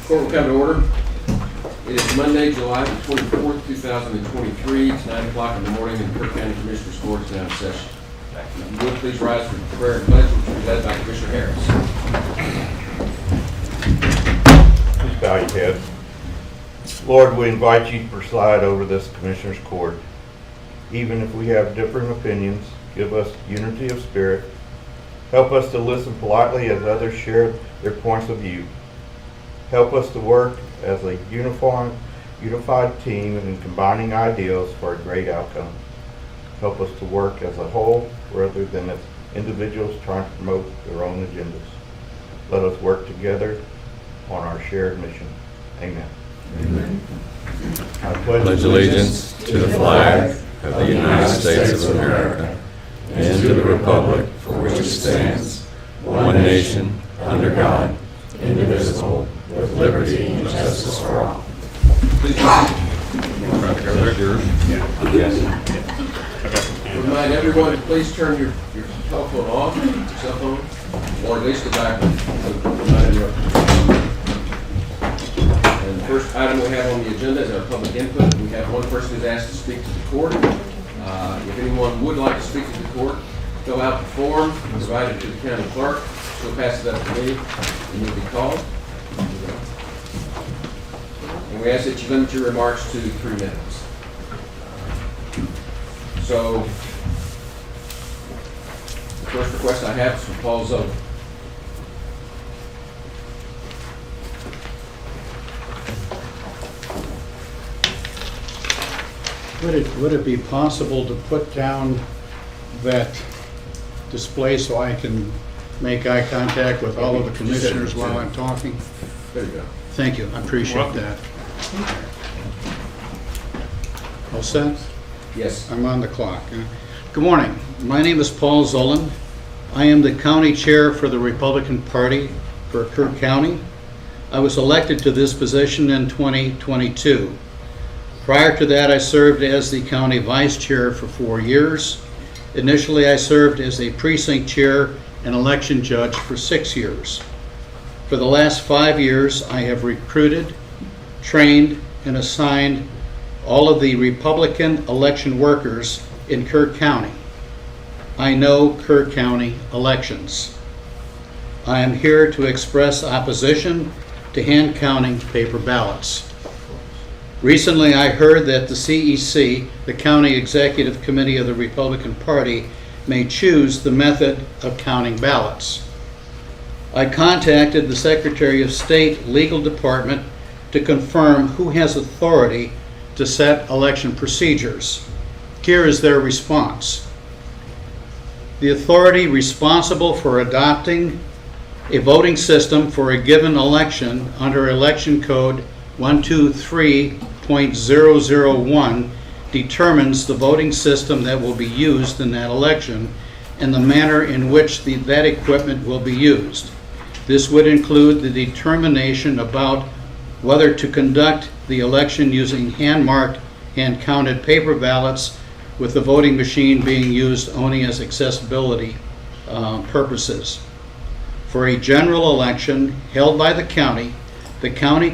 Court will come to order. It is Monday, July the 24th, 2023. It's 9 o'clock in the morning and Kirk County Commissioners Court is now in session. If you would, please rise for the prayer and pledge, which will be led by Commissioner Harris. Please bow your head. Lord, we invite you to preside over this Commissioners Court. Even if we have different opinions, give us unity of spirit. Help us to listen politely as others share their points of view. Help us to work as a unified team in combining ideals for a great outcome. Help us to work as a whole rather than as individuals trying to promote their own agendas. Let us work together on our shared mission. Amen. Amen. I pledge Allegiance to the flag of the United States of America and to the republic for which it stands, one nation, under God, indivisible, with liberty and justice for all. Please remind everyone to please turn your telephone off, your cell phone, or at least the back one. And the first item we have on the agenda is our public input. We have one person who's asked to speak to the court. If anyone would like to speak to the court, fill out the form, provide it to the county clerk. She'll pass it up to me, and you'll be called. And we ask that you limit your remarks to 3 minutes. So, the first request I have is from Paul Zola. Would it be possible to put down that display so I can make eye contact with all of the commissioners while I'm talking? There you go. Thank you, I appreciate that. All set? Yes. I'm on the clock. Good morning. My name is Paul Zolan. I am the county chair for the Republican Party for Kirk County. I was elected to this position in 2022. Prior to that, I served as the county vice chair for 4 years. Initially, I served as a precinct chair and election judge for 6 years. For the last 5 years, I have recruited, trained, and assigned all of the Republican election workers in Kirk County. I know Kirk County elections. I am here to express opposition to hand counting paper ballots. Recently, I heard that the CEC, the County Executive Committee of the Republican Party, may choose the method of counting ballots. I contacted the Secretary of State Legal Department to confirm who has authority to set election procedures. Here is their response. The authority responsible for adopting a voting system for a given election under Election Code 123.001 determines the voting system that will be used in that election and the manner in which that equipment will be used. This would include the determination about whether to conduct the election using hand-marked, hand-counted paper ballots with the voting machine being used only as accessibility purposes. For a general election held by the county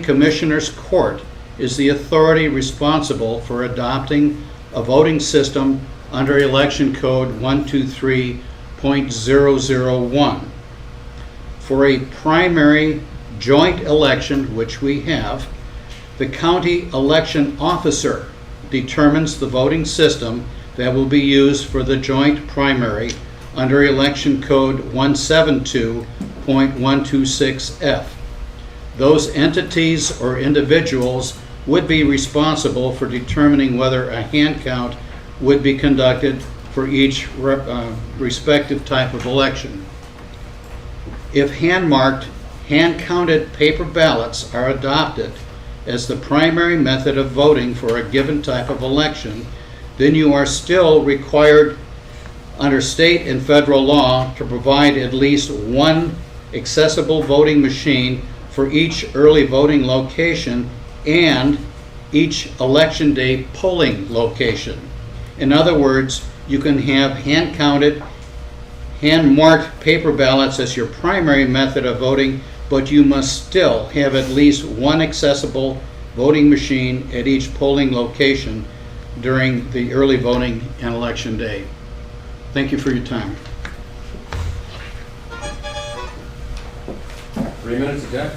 commissioner's court is the authority responsible for adopting a voting system under Election Code 123.001. For a primary joint election, which we have, the county election officer determines the voting system that will be used for the joint primary under Election Code 172.126F. Those entities or individuals would be responsible for determining whether a hand count would be conducted for each respective type of election. If hand-marked, hand-counted paper ballots are adopted as the primary method of voting for a given type of election, then you are still required under state and federal law to provide at least one accessible voting machine for each early voting location and each election day polling location. In other words, you can have hand-counted, hand-marked paper ballots as your primary method of voting but you must still have at least one accessible voting machine at each polling location during the early voting and election day. Thank you for your time. 3 minutes, okay?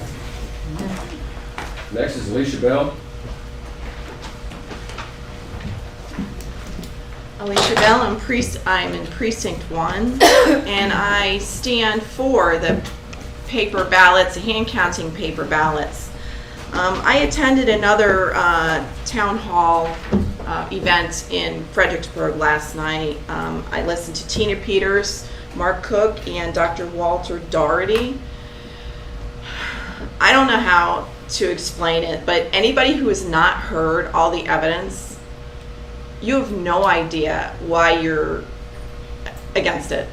Next is Alicia Bell. Alicia Bell, I'm in Precinct 1, and I stand for the paper ballots, hand counting paper ballots. I attended another town hall event in Fredericksburg last night. I listened to Tina Peters, Mark Cook, and Dr. Walter Doherty. I don't know how to explain it, but anybody who has not heard all the evidence, you have no idea why you're against it.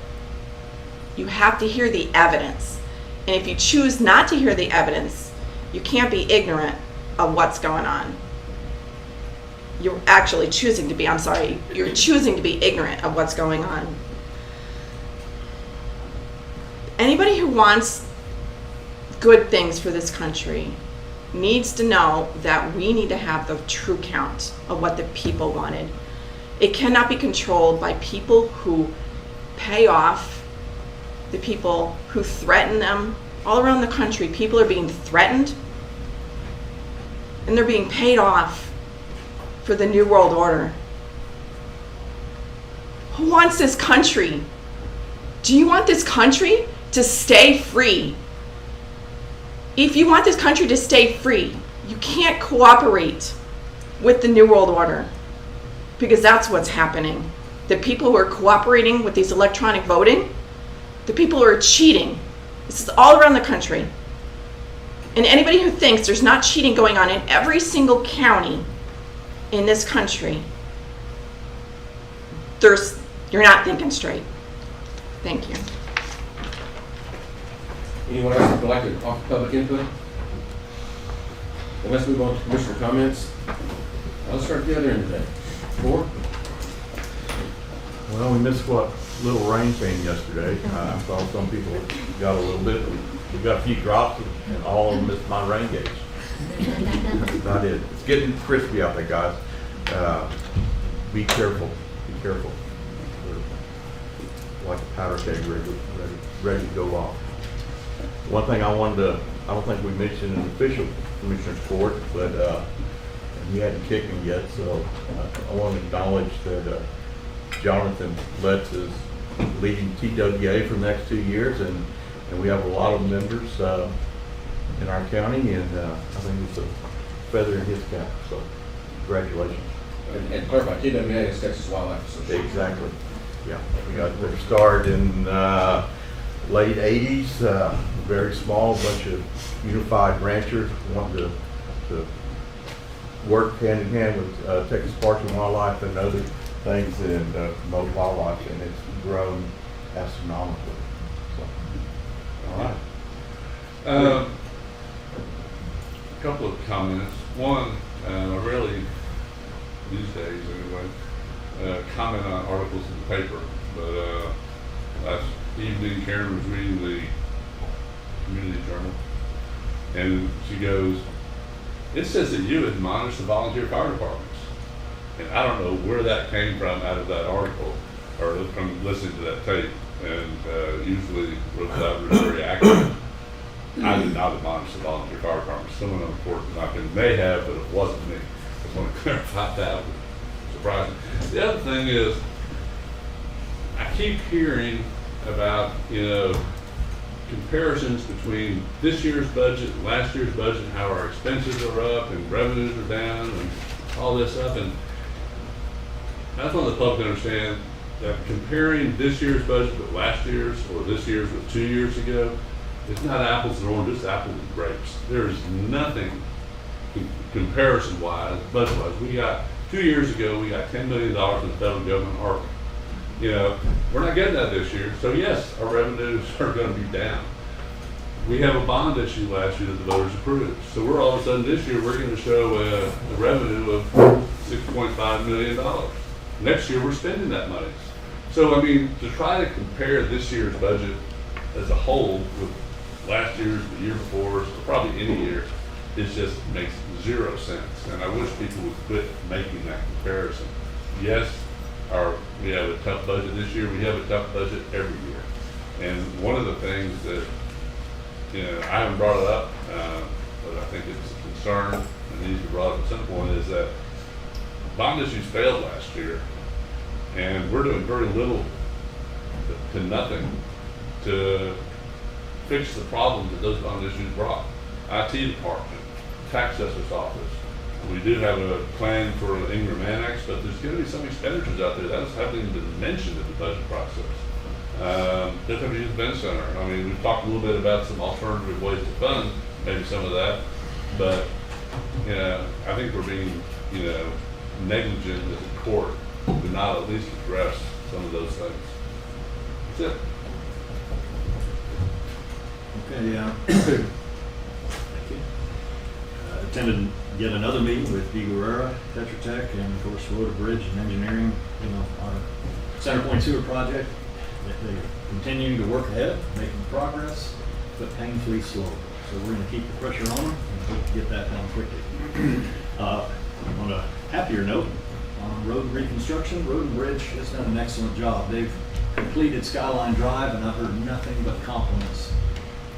You have to hear the evidence. And if you choose not to hear the evidence, you can't be ignorant of what's going on. You're actually choosing to be, you're choosing to be ignorant of what's going on. Anybody who wants good things for this country needs to know that we need to have the true count of what the people wanted. It cannot be controlled by people who pay off the people who threaten them. All around the country, people are being threatened and they're being paid off for the New World Order. Who wants this country? Do you want this country to stay free? If you want this country to stay free, you can't cooperate with the New World Order, because that's what's happening. The people who are cooperating with these electronic voting, the people who are cheating, this is all around the country. And anybody who thinks there's not cheating going on in every single county in this country, you're not thinking straight. Thank you. Anyone else would like to offer public input? Then let's move on to commissioner comments. Let's start at the other end today. 4? Well, we missed what little rain came yesterday. I saw some people got a little bit. We got a few drops, and all of them missed my rain gauge. That's about it. It's getting crispy out there, guys. Be careful. Be careful. We're like a powder keg ready to go off. One thing I don't think we mentioned in the official commissioner's court, but he hadn't kicked me yet, so I want to acknowledge that Jonathan Letts is leading TWA for the next 2 years, and we have a lot of members in our county, and I think it's a feather in his cap, so congratulations. And clarify, TWA is Texas Wildlife Association. Exactly. Yeah, we got their start in late 80s, very small, bunch of unified ranchers wanting to work hand in hand with Texas Parks and Wildlife and other things and promote wildlife, and it's grown astronomically. So, all right. A couple of comments. One, I rarely, these days anyway, comment on articles in the paper, but last evening Karen was reading the Community Journal, and she goes, "It says that you admonish the volunteer fire departments." And I don't know where that came from out of that article, or from listening to that tape, and usually that was very accurate. I did not admonish the volunteer fire departments. Someone on the court may have, but it wasn't me. I just want to clarify that. It was surprising. The other thing is, I keep hearing about, comparisons between this year's budget and last year's budget, and how our expenses are up and revenues are down and all this stuff. And I just want the public to understand that comparing this year's budget with last year's, or this year's with 2 years ago, it's not apples and oranges, it's apples and grapes. There's nothing comparison-wise, budget-wise. We got, 2 years ago, we got $10 million in the federal government ARPA. We're not getting that this year, so yes, our revenues are going to be down. We have a bond issue last year that the voters approved, so we're all of a sudden this year we're going to show a revenue of $6.5 million. Next year we're spending that money. So to try to compare this year's budget as a whole with last year's, the year before, so probably any year, it just makes 0 sense. And I wish people would quit making that comparison. Yes, we have a tough budget this year. We have a tough budget every year. And one of the things that, I haven't brought it up, but I think it's a concern and needs to be brought up at some point, is that bond issues failed last year, and we're doing very little to nothing to fix the problems that those bond issues brought. IT department, tax assessor's office. We do have a plan for Ingram Annex, but there's going to be some expenditures out there that haven't even been mentioned in the budget process. Different Youth Event Center. I mean, we've talked a little bit about some alternative ways to fund maybe some of that, but I think we're being negligent as a court to not at least address some of those things. That's it. Okay, thank you. Attended yet another meeting with D. Guerrera, Tetra Tech, and of course Road and Bridge and Engineering, our Center Point Sewer project. They're continuing to work ahead, making progress, but painfully slow. So we're going to keep the pressure on them and hope to get that done quickly. On a happier note, on road reconstruction, Road and Bridge has done an excellent job. They've completed Skyline Drive, and I've heard nothing but compliments.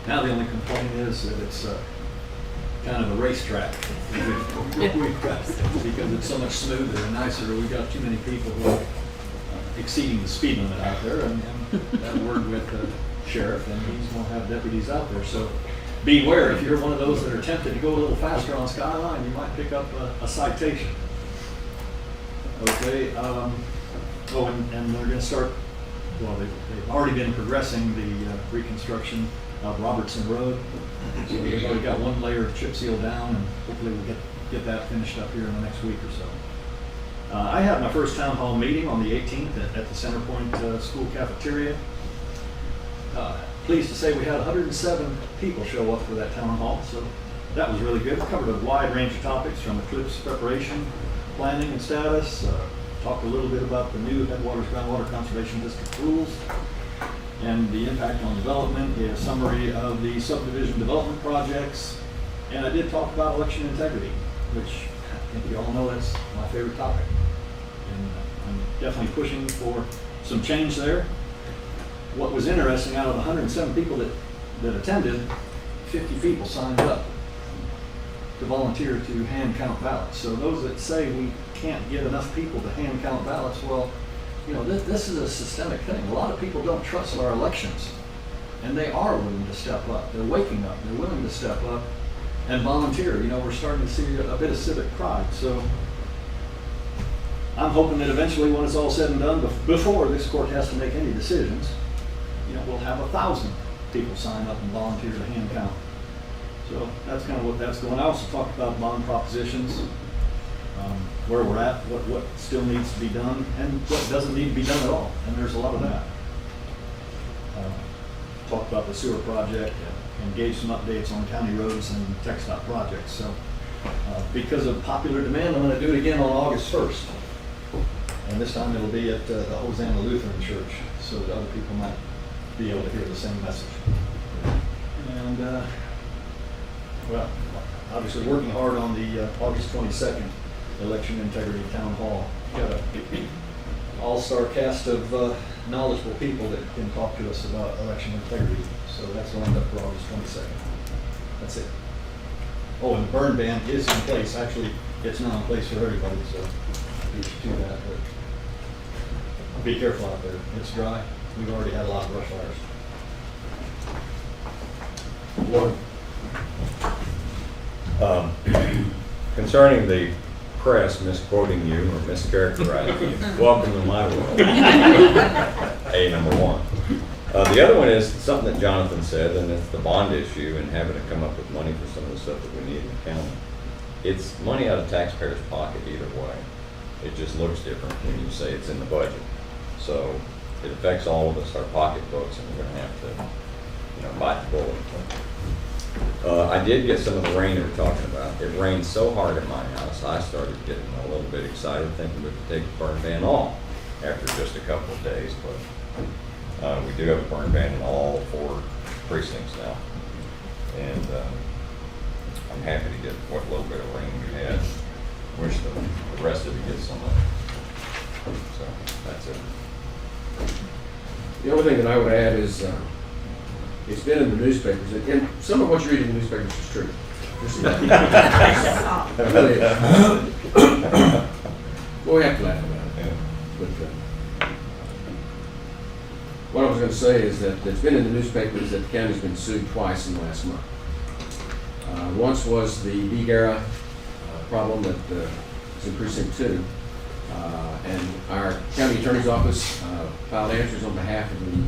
Now the only complaint is that it's kind of a racetrack. We've got, because it's so much smoother and nicer, we've got too many people who are exceeding the speed limit out there, and that word with the sheriff, and he's going to have deputies out there. So beware, if you're one of those that are tempted to go a little faster on Skyline, you might pick up a citation. Okay, and they're going to start, well, they've already been progressing the reconstruction of Robertson Road. So they've already got one layer of chip seal down, and hopefully we'll get that finished up here in the next week or so. I had my first town hall meeting on the 18th at the Center Point School cafeteria. Pleased to say we had 107 people show up for that town hall, so that was really good. We covered a wide range of topics from eclipse preparation, planning and status, talked a little bit about the new Headwaters Groundwater Conservation District rules and the impact on development, a summary of the subdivision development projects, and I did talk about election integrity, which I think you all know that's my favorite topic. And I'm definitely pushing for some change there. What was interesting, out of the 107 people that attended, 50 people signed up to volunteer to hand count ballots. So those that say we can't get enough people to hand count ballots, well, this is a systemic thing. A lot of people don't trust our elections, and they are willing to step up. They're waking up. They're willing to step up and volunteer. We're starting to see a bit of civic pride. So I'm hoping that eventually, when it's all said and done, before this court has to make any decisions, we'll have 1,000 people sign up and volunteer to hand count. So that's kind of what that's going. I also talked about bond propositions, where we're at, what still needs to be done, and what doesn't need to be done at all. And there's a lot of that. Talked about the sewer project and gave some updates on county roads and TxDOT projects. So because of popular demand, I'm going to do it again on August 1st. And this time it'll be at the Hosanna Lutheran Church, so that other people might be able to hear the same message. And, well, obviously working hard on the August 22nd Election Integrity Town Hall. Got an all-star cast of knowledgeable people that can talk to us about election integrity. So that's lined up for August 22nd. That's it. Oh, and the burn ban is in place. Actually, it's not in place for everybody, so you should do that. But be careful out there. It's dry. We've already had a lot of brush fires. Concerning the press misquoting you or mischaracterizing you, welcome to my world. Number one. The other one is something that Jonathan said, and it's the bond issue and having to come up with money for some of the stuff that we need in the county. It's money out of taxpayers' pocket either way. It just looks different when you say it's in the budget. So it affects all of us, our pocketbooks, and we're going to have to, bite the bullet. I did get some of the rain they were talking about. It rained so hard at my house, I started getting a little bit excited, thinking we could take the burn ban off after just a couple of days. But we do have a burn ban in all 4 precincts now. happy to get what little bit of rain we had. Wish the rest of it gets some. So that's it. The only thing that I would add is, it's been in the newspapers, and some of what you read in the newspapers is true. It really is. Well, we have to laugh about it. But, what I was gonna say is that it's been in the newspapers that the county's been sued twice in the last month. Once was the Bigara problem that is in precinct 2. And our county attorney's office filed answers on behalf of the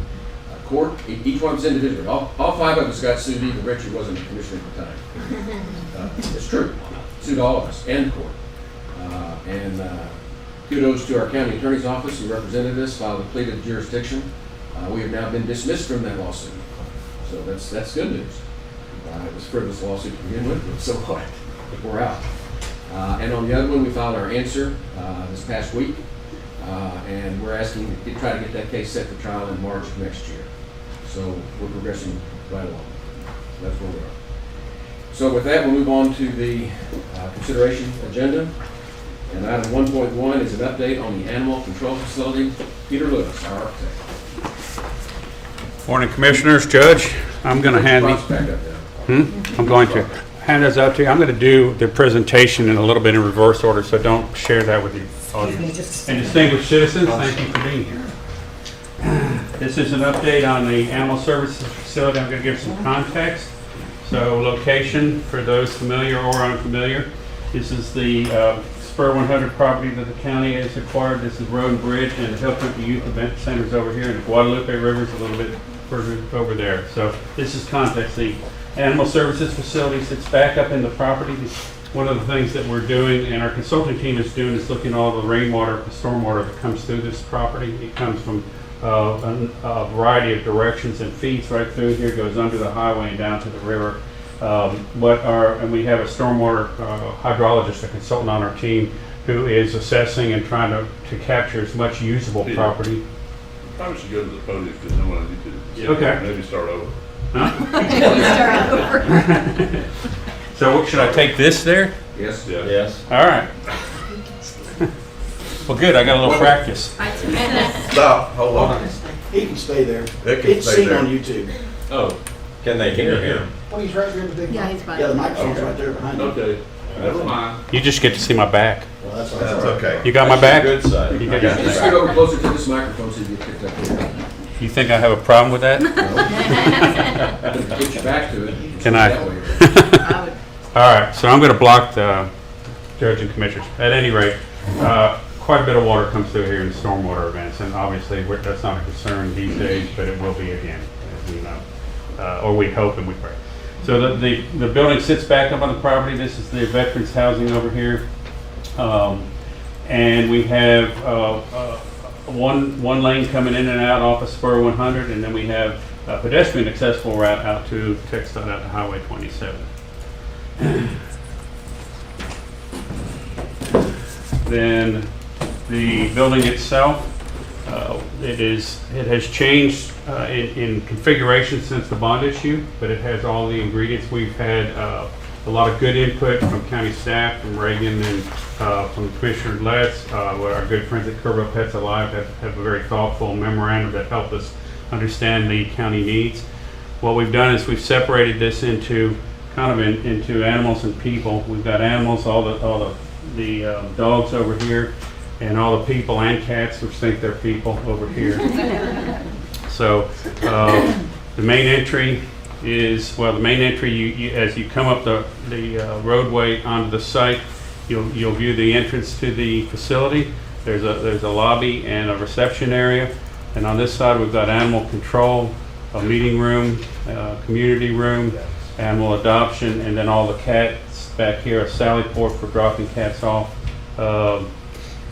court. Each one was individually. All 5 of us got sued, even Richard wasn't a commissioner at the time. It's true. Sued all of us and the court. And kudos to our county attorney's office who represented us, filed a plea of jurisdiction. We have now been dismissed from that lawsuit. So that's good news. It was a frivolous lawsuit to begin with, but so what? We're out. And on the other one, we filed our answer this past week, and we're asking to try to get that case set for trial in March of next year. So we're progressing right along. That's where we are. So with that, we'll move on to the consideration agenda. And item 1.1 is an update on the animal control facility. Peter Lewis, our architect. Morning, Commissioners, Judge. I'm going to hand Props these. back up there. I'm going to hand those out to you. I'm going to do the presentation in a little bit in reverse order, so don't share that with you. And distinguished citizens, thank you for being here. This is an update on the animal services facility. I'm going to give some context. So location, for those familiar or unfamiliar, this is the Spur 100 property that the county has acquired. This is Road and Bridge, and the Hill Country Youth Event Center is over here, and the Guadalupe River is a little bit further over there. So this is context. The animal services facility sits back up in the property. One of the things that we're doing, and our consulting team is doing, is looking at all the rainwater, the stormwater that comes through this property. It comes from a variety of directions and feeds right through here, goes under the highway and down to the river. And we have a stormwater hydrologist, a consultant on our team, who is assessing and trying to capture as much usable property. Probably should go to the podium because no one need to. Okay. Maybe start over. So should I take this there? Yes? Yeah. Yes. All right. Well, good. I got a little practice. Stop, hold on. He can stay there. It can It's stay seen there. on YouTube. Oh, Can they hear him? Well, he's right there, but they. Yeah, he's fine. Yeah, the microphone's right there behind you. okay. Never mind. You just get to see my back. Well, that's all That's right. okay. You got my back? Good side. You I got got your your Just back. get over closer to this microphone so you get picked up here. You think I have a problem with that? Get your back to it. Can I? That way. All right, so I'm going to block the judge and commissioners. At any rate, quite a bit of water comes through here in stormwater events, and obviously that's not a concern these days, but it will be again, as we know, or we hope and we pray. So the building sits back up on the property. This is the veterans housing over here, and we have one lane coming in and out off of Spur 100, and then we have a pedestrian accessible route out to TxDOT out to Highway 27. Then the building itself, it has changed in configuration since the bond issue, but it has all the ingredients. We've had a lot of good input from county staff, from Reagan, and from Commissioner Letts. Our good friends at Curbo Pets Alive have a very thoughtful memorandum that helped us understand the county needs. What we've done is we've separated this into into animals and people. We've got animals, all the dogs over here, and all the people and cats, which think they're people, over here. So the main entry is, well, the main entry, you as you come up the roadway onto the site, you'll view the entrance to the facility. There's a lobby and a reception area, and on this side we've got animal control, a meeting room, community room, animal adoption, and then all the cats back here, a sally port for dropping cats off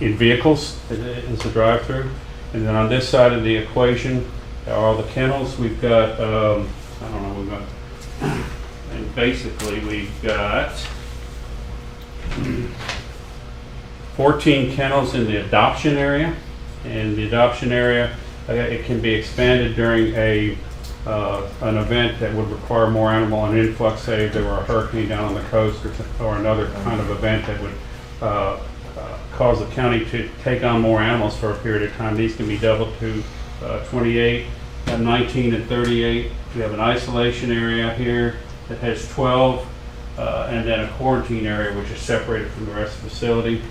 in vehicles is the drive-through. And then on this side of the equation are all the kennels. We've got, and basically we've got 14 kennels in the adoption area. And the adoption area, it can be expanded during a an event that would require more animal and influx, say if there were a hurricane down on the coast or another kind of event that would cause the county to take on more animals for a period of time, these can be doubled to 28, 19, and 38. We have an isolation area here that has 12, and then a quarantine area which is separated from the rest of the facility.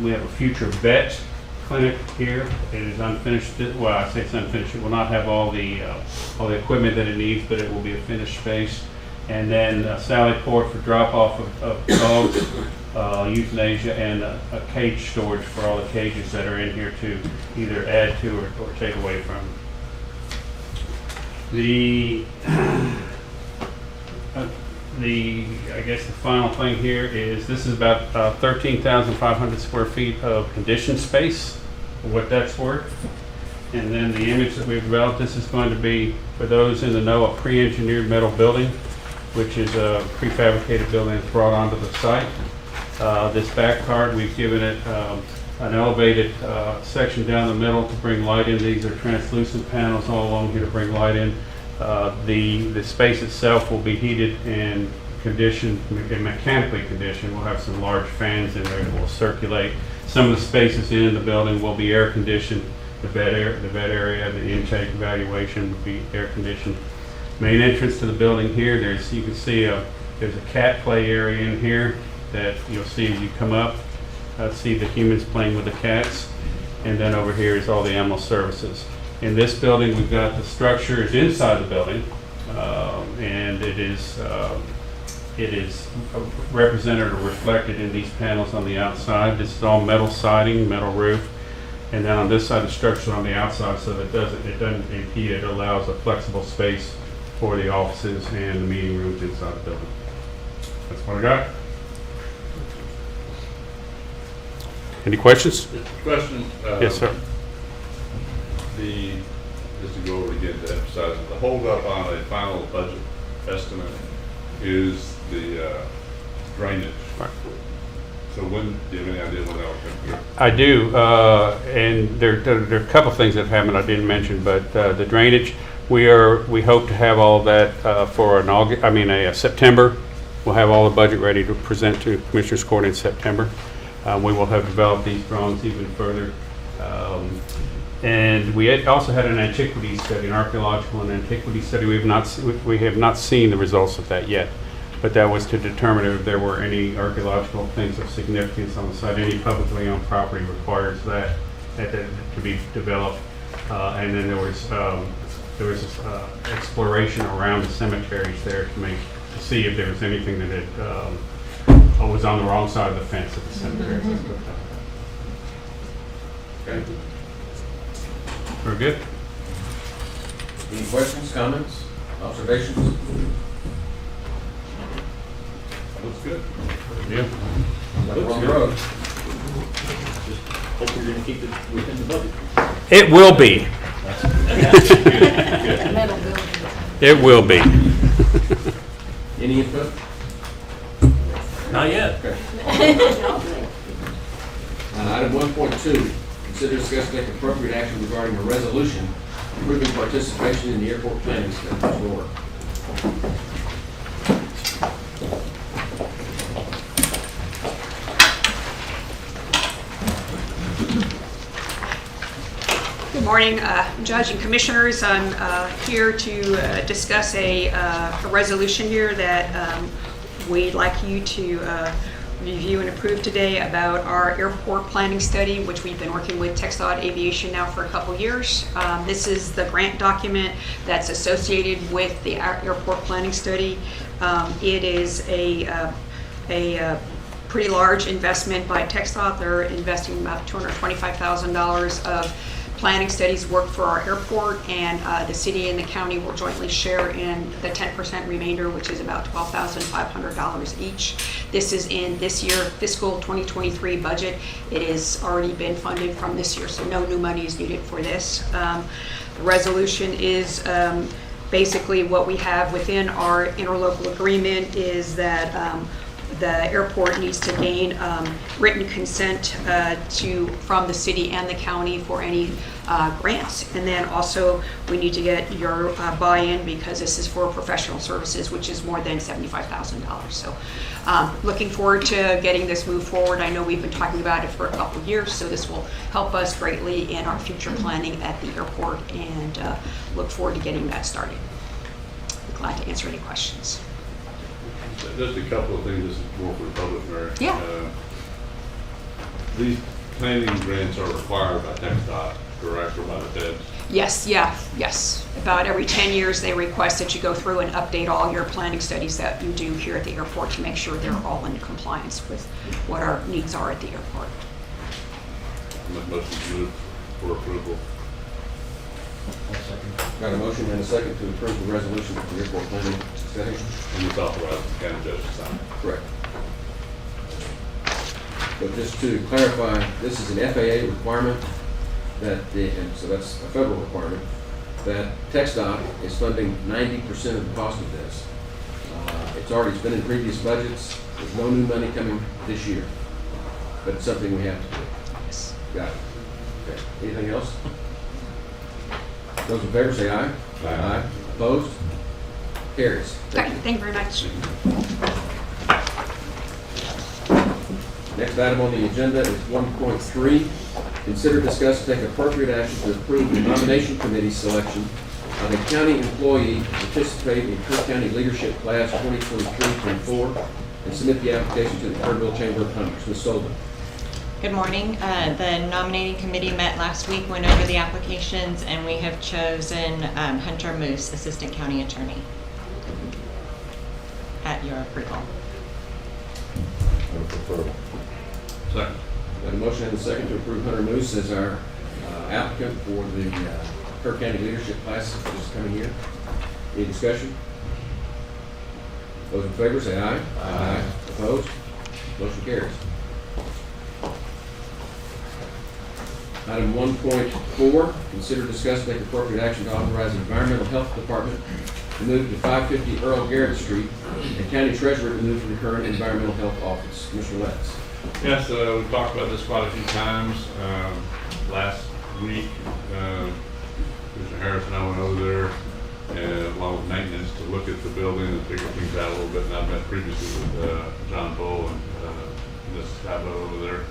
We have a future vet clinic here. It is unfinished. Well, I say it's unfinished. It will not have all the equipment that it needs, but it will be a finished space. And then a sally port for drop off of dogs, euthanasia, and a cage storage for all the cages that are in here to either add to or take away from. I guess the final thing here is this is about 13,500 square feet of conditioned space, what that's worth. And then the image that we've developed, this is going to be, for those in the know, a pre-engineered metal building, which is a prefabricated building that's brought onto the site. This back part, we've given it an elevated section down the middle to bring light in. These are translucent panels all along here to bring light in. The space itself will be heated and conditioned, and mechanically conditioned. We'll have some large fans in there that will circulate. Some of the spaces in the building will be air conditioned. The vet area, the intake evaluation will be air conditioned. Main entrance to the building here, you can see there's a cat play area in here that you'll see as you come up. See the humans playing with the cats. And then over here is all the animal services. In this building, we've got the structure is inside the building, and it is represented or reflected in these panels on the outside. This is all metal siding, metal roof, and then on this side, the structure on the outside, so that it doesn't impede. It allows a flexible space for the offices and the meeting rooms inside the building. That's what I got. Any questions? Question. Yes, sir. Just to go over again to emphasize, the holdup on a final budget estimate is the drainage. Right. So when, do you have any idea when that will come through? I do, and there are a couple of things that have happened I didn't mention, but the drainage, we hope to have all of that for a September. We'll have all the budget ready to present to Commissioners Court in September. We will have developed these drawings even further. And we also had an antiquity study, an archaeological and antiquity study. We have not seen the results of that yet, but that was to determine if there were any archaeological things of significance on the site. Any publicly owned property requires that to be developed. And then there was exploration around the cemeteries there to see if there was anything that was on the wrong side of the fence at the cemeteries. Okay. We're good. Any questions, comments, observations? Looks good. Yeah. We're on the road. Just hope you're gonna keep it within the budget. It will be. It will be. Any input? Not yet. Item 1.2, consider discussing take appropriate action regarding a resolution approving participation in the airport planning study. Mr. Orr. Good morning, Judge and Commissioners. I'm here to discuss a resolution here that we'd like you to review and approve today about our airport planning study, which we've been working with TxDOT Aviation now for a couple years. This is the grant document that's associated with the airport planning study. It is a pretty large investment by TxDOT. They're investing about $225,000 of planning studies work for our airport, and the city and the county will jointly share in the 10% remainder, which is about $12,500 each. This is in this year fiscal 2023 budget. It has already been funded from this year, so no new money is needed for this. The resolution is basically what we have within our interlocal agreement is that the airport needs to gain written consent from the city and the county for any grants. And then also, we need to get your buy-in because this is for professional services, which is more than $75,000. So looking forward to getting this moved forward. I know we've been talking about it for a couple of years, so this will help us greatly in our future planning at the airport, and look forward to getting that started. Be glad to answer any questions. Just a couple of things, this is more for the public, Mary. Yeah. These planning grants are required by TxDOT, correct, or by the feds? Yes, yes. About every 10 years, they request that you go through and update all your planning studies that you do here at the airport to make sure they're all in compliance with what our needs are at the airport. Motion moved for approval. Got a motion and a second to approve the resolution for the airport planning setting? And it's authorized the county judge to sign. Correct. But just to clarify, this is an FAA requirement and so that's a federal requirement, that TxDOT is funding 90% of the cost of this. It's already been in previous budgets. There's no new money coming this year, but it's something we have to do. Yes. Got it. Okay. Anything else? Those in favor say aye. Aye. Opposed? Carries. Okay, thank you very much. Next item on the agenda is 1.3. Consider, discuss, and take appropriate action to approve the nomination committee selection of a county employee to participate in Cook County Leadership Class 2023-24 and submit the application to the Kerrville Chamber of Commerce. Ms. Sullivan. Good morning. The nominating committee met last week, went over the applications, and we have chosen Hunter Moose, Assistant County Attorney, at your approval. Second. Got a motion and a second to approve Hunter Moose as our applicant for the Kerr County Leadership Class this coming year. Any discussion? Those in favor say aye. Aye. Opposed? Motion carries. Item 1.4, consider, discuss, take appropriate action to authorize the Environmental Health Department to move to 550 Earl Garrett Street and County Treasurer to move to the current Environmental Health Office. Commissioner Letts. Yes, we've talked about this quite a few times. Last week, Commissioner Harris and I went over there and along with maintenance to look at the building and figure things out a little bit. And I've met previously with John Bull and Mrs. Tableau over there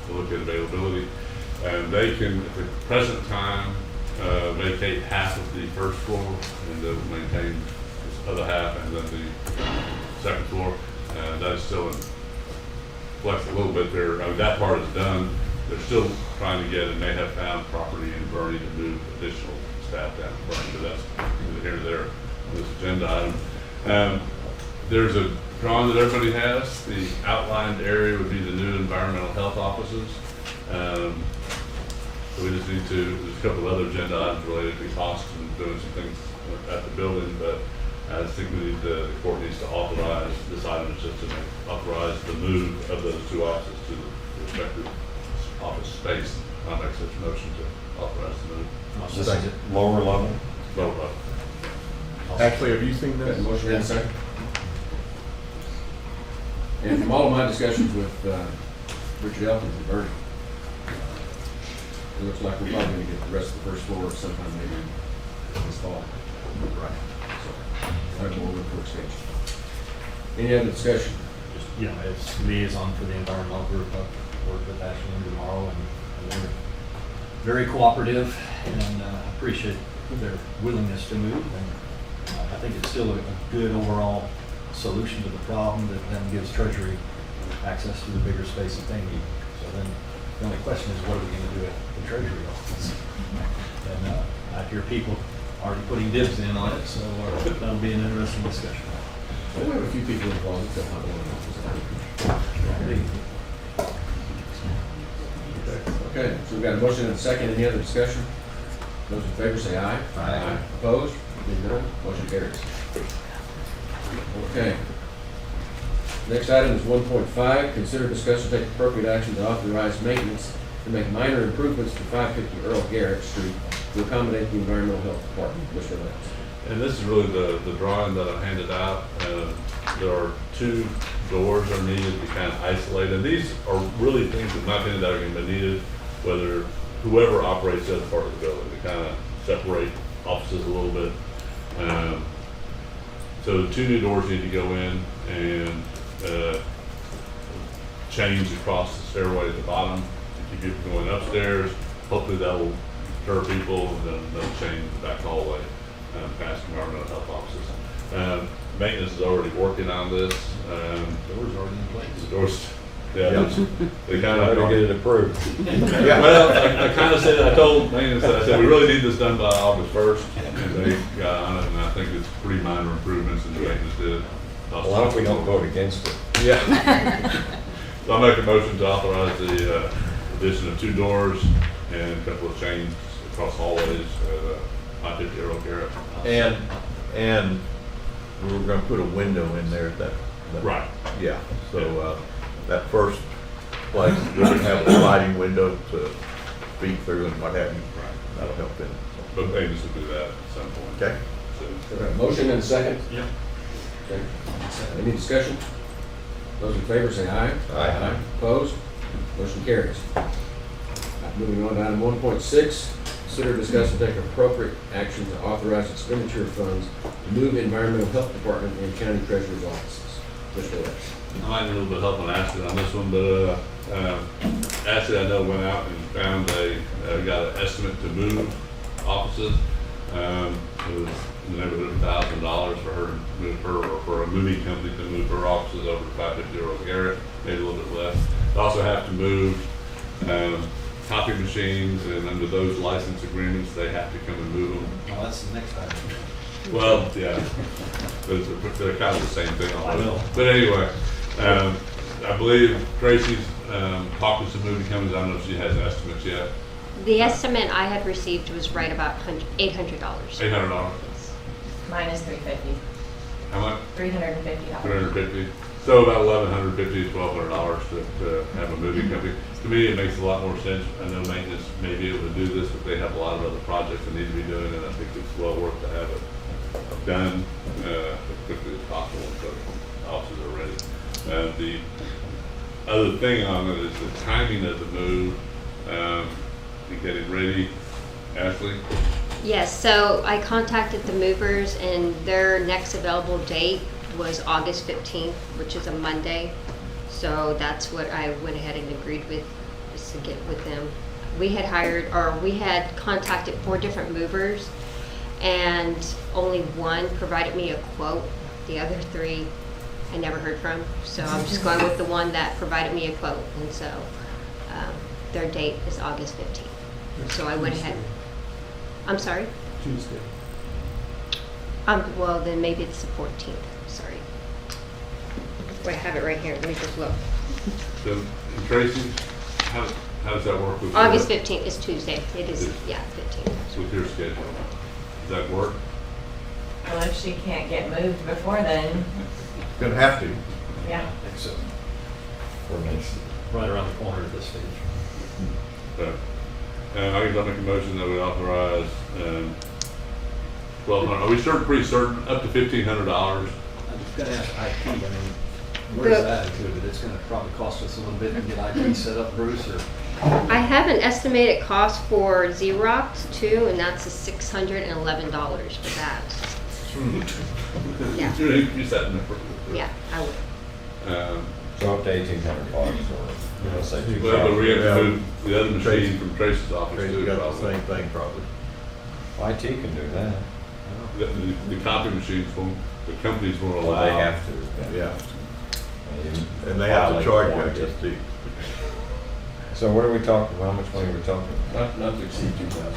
to look at availability. And they can, at the present time, vacate half of the first floor and they'll maintain this other half and then the second floor. That is still in flex a little bit there. I mean, that part is done. They're still trying to get, and they have found property in Bernie to move additional staff down to Bernie, but that's either here or there on this agenda item. There's a drawing that everybody has. The outlined area would be the new environmental health offices. So we just need to, there's a couple of other agenda items related to costs and doing some things at the building, but I just think we need the court needs to authorize, this item is just to authorize the move of those two offices to the respective office space. I'll make such a motion to authorize the move. This is lower level. Lower level. Actually, have you seen Got a this? motion and a second. And from all of my discussions with Richard Elkins and Bernie, it looks like we're probably going to get the rest of the first floor sometime maybe this fall. Right. So, I have more room for expansion. Any other discussion? Just, you know, as liaison for the environmental group, I'll work with Ashley tomorrow, and they're very cooperative, and appreciate their willingness to move. And I think it's still a good overall solution to the problem that then gives Treasury access to the bigger space that they need. So then the only question is, what are we going to do at the Treasury office? And I hear people already putting dibs in on it, so that'll be an interesting discussion. We have a few people involved that don't want to. Okay, so we've got a motion and a second. Any other discussion? Those in favor say aye. Aye. Opposed? Being none, motion carries. Okay. Next item is 1.5. Consider, discuss, and take appropriate action to authorize maintenance to make minor improvements to 550 Earl Garrett Street to accommodate the Environmental Health Department. Mr. Lance. And this is really the drawing that I handed out. There are two doors are needed to kind of isolate. And these are really things, in my opinion, that are going to be needed, whether whoever operates the other part of the building, to kind of separate offices a little bit. So the 2 new doors need to go in and change across the stairway at the bottom to keep people going upstairs. Hopefully that will deter people, and then they'll change the back hallway past environmental health offices. Maintenance is already working on this. Doors already in place. The doors, yeah, they kind of Better get it approved. Well, I kind of said, I told maintenance that I said, we really need this done by August 1st, and they got on it, and I think it's pretty minor improvements, and the maintenance did. Well, I hope we don't vote against it. Yeah. So I'll make a motion to authorize the addition of 2 doors and a couple of chains across hallways at 550 Earl Garrett. And we were gonna put a window in there at that. Right. Yeah, so, that first place, we would have a sliding window to speak through and what have you. That'll help them. But maintenance will do that at some point. Okay. So, Okay, motion and a second? Yep. Okay. Any discussion? Those in favor say aye. Aye. Opposed? Motion carries. Moving on to item 1.6, consider, discuss, and take appropriate action to authorize expenditure of funds to move environmental health department and county treasurer's offices. Mr. West. I might need a little bit of help on Ashley on this one, but Ashley, I know, went out and found got an estimate to move offices. It was in the neighborhood of $1,000 for her to move her, or for a moving company to move her offices over to 550 Earl Garrett, maybe a little bit less. They also have to move copy machines, and under those license agreements, they have to come and move them. Well, that's the next item. Well, yeah, they're kind of the same thing. I know. But anyway, I believe Tracy's talked with some moving companies. I don't know if she has estimates yet. The estimate I had received was right about $800. $800. Mine is $350. How much? $350. $350. So about $1,150 to $1,200 to have a moving company. To me, it makes a lot more sense. I know maintenance may be able to do this, but they have a lot of other projects they need to be doing, and I think it's well worth to have it done as quickly as possible, so the offices are ready. The other thing on it is the timing of the move. You getting ready, Ashley? Yes, so I contacted the movers and their next available date was August 15th, which is a Monday. So that's what I went ahead and agreed with, is to get with them. We had contacted 4 different movers, and only one provided me a quote. The other 3 I never heard from. So I'm just going with the one that provided me a quote. And so their date is August 15th. So I went ahead. I'm sorry? Tuesday. Well, then maybe it's the 14th. Sorry. Wait, I have it right here. Let me just look. So, Tracy, how does that work with August your, 15th is Tuesday. It is, yeah, 15th. with your schedule? Does that work? Well, if she can't get moved before then, Gonna have to. yeah. I think so. For next. Right around the corner at this stage. Okay. I guess I'll make a motion that we authorize $1,200. Are we pretty certain up to $1,500? I'm just gonna ask IT, I mean, where's that included? It's gonna probably cost us a little bit to get IT set up, Bruce, or? I have an estimated cost for Xerox too, and that's $611 for that. Yeah. You said in the. Yeah, I would. So up to $1,800, or, say Well, but we have Yeah. to move the other machine from Tracy's office Tracy too. got the probably. same thing probably. IT can do that. The copy machines won't, the companies won't allow. Well, they have to. Yeah. And And they have to charge you, I warranty. guess, too. So what are we talking, how much money are we talking? Not to exceed 2,000.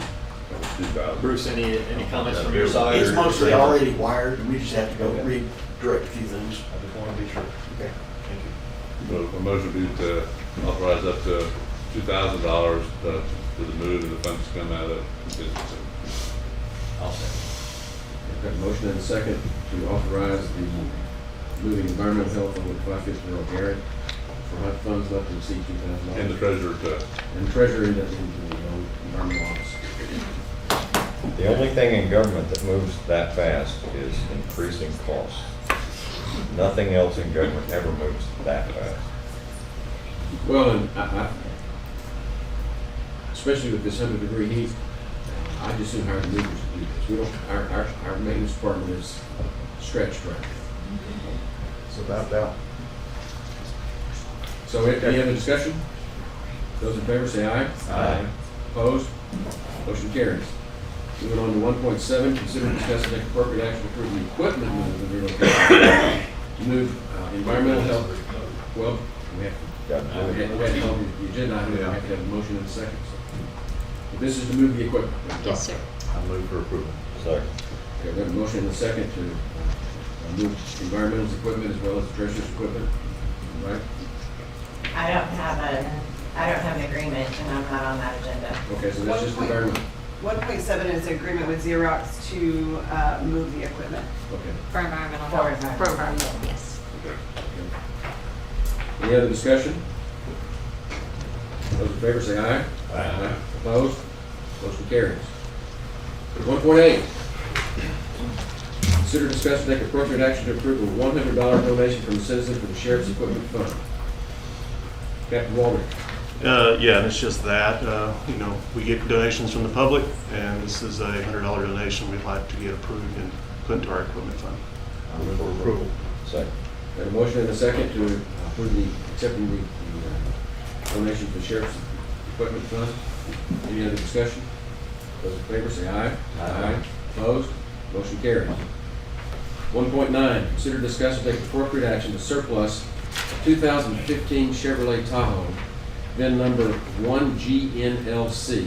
2,000. Bruce, any comments from your side? It's or- mostly already wired, and we just have to go redirect a few things. I just wanna be sure. Okay. Thank you. So a motion would be to authorize up to $2,000 for the move, and the funds to come out of contingency. I'll second. Got a motion and a second to authorize the moving environmental health over to 550 Earl Garrett for funds not to exceed $2,000. And the treasurer to, And treasurer into the environmental office. The only thing in government that moves that fast is increasing costs. Nothing else in government ever moves that fast. Well, and especially with this 100-degree heat, I just soon hire the movers to do this. We don't, our maintenance department is stretched right now. So without doubt. So any other discussion? Those in favor say aye. Aye. Opposed? Motion carries. Moving on to 1.7, consider discuss and take appropriate action to approve the equipment move and relocation. To move environmental health, well, we have to call the agenda item, we have to have a motion in a second. But this is to move the equipment. Yes, sir. I move for approval. Second. Okay, we have a motion in a second to move environmental's equipment as well as the treasurer's equipment, right? I don't have an agreement, and I'm not on that agenda. Okay, so that's just environmental. 1.7 is an agreement with Xerox to move the equipment. Okay. For environmental For health. environmental. For environmental, yes. Any other discussion? Those in favor say aye. Aye. Opposed? Motion carries. 1.8. Consider discuss and take appropriate action to approve a $100 donation from the citizen for the sheriff's equipment fund. Captain Walter. Yeah, and it's just that, we get donations from the public, and this is a $100 donation we'd like to get approved and put into our equipment fund. I move for approval. Second. Got a motion and a second to approve accepting the donation to the sheriff's equipment fund. Any other discussion? Those in favor say aye. Aye. Opposed? Motion carries. 1.9, consider discuss and take appropriate action to surplus a 2015 Chevrolet Tahoe, VIN number 1GNLC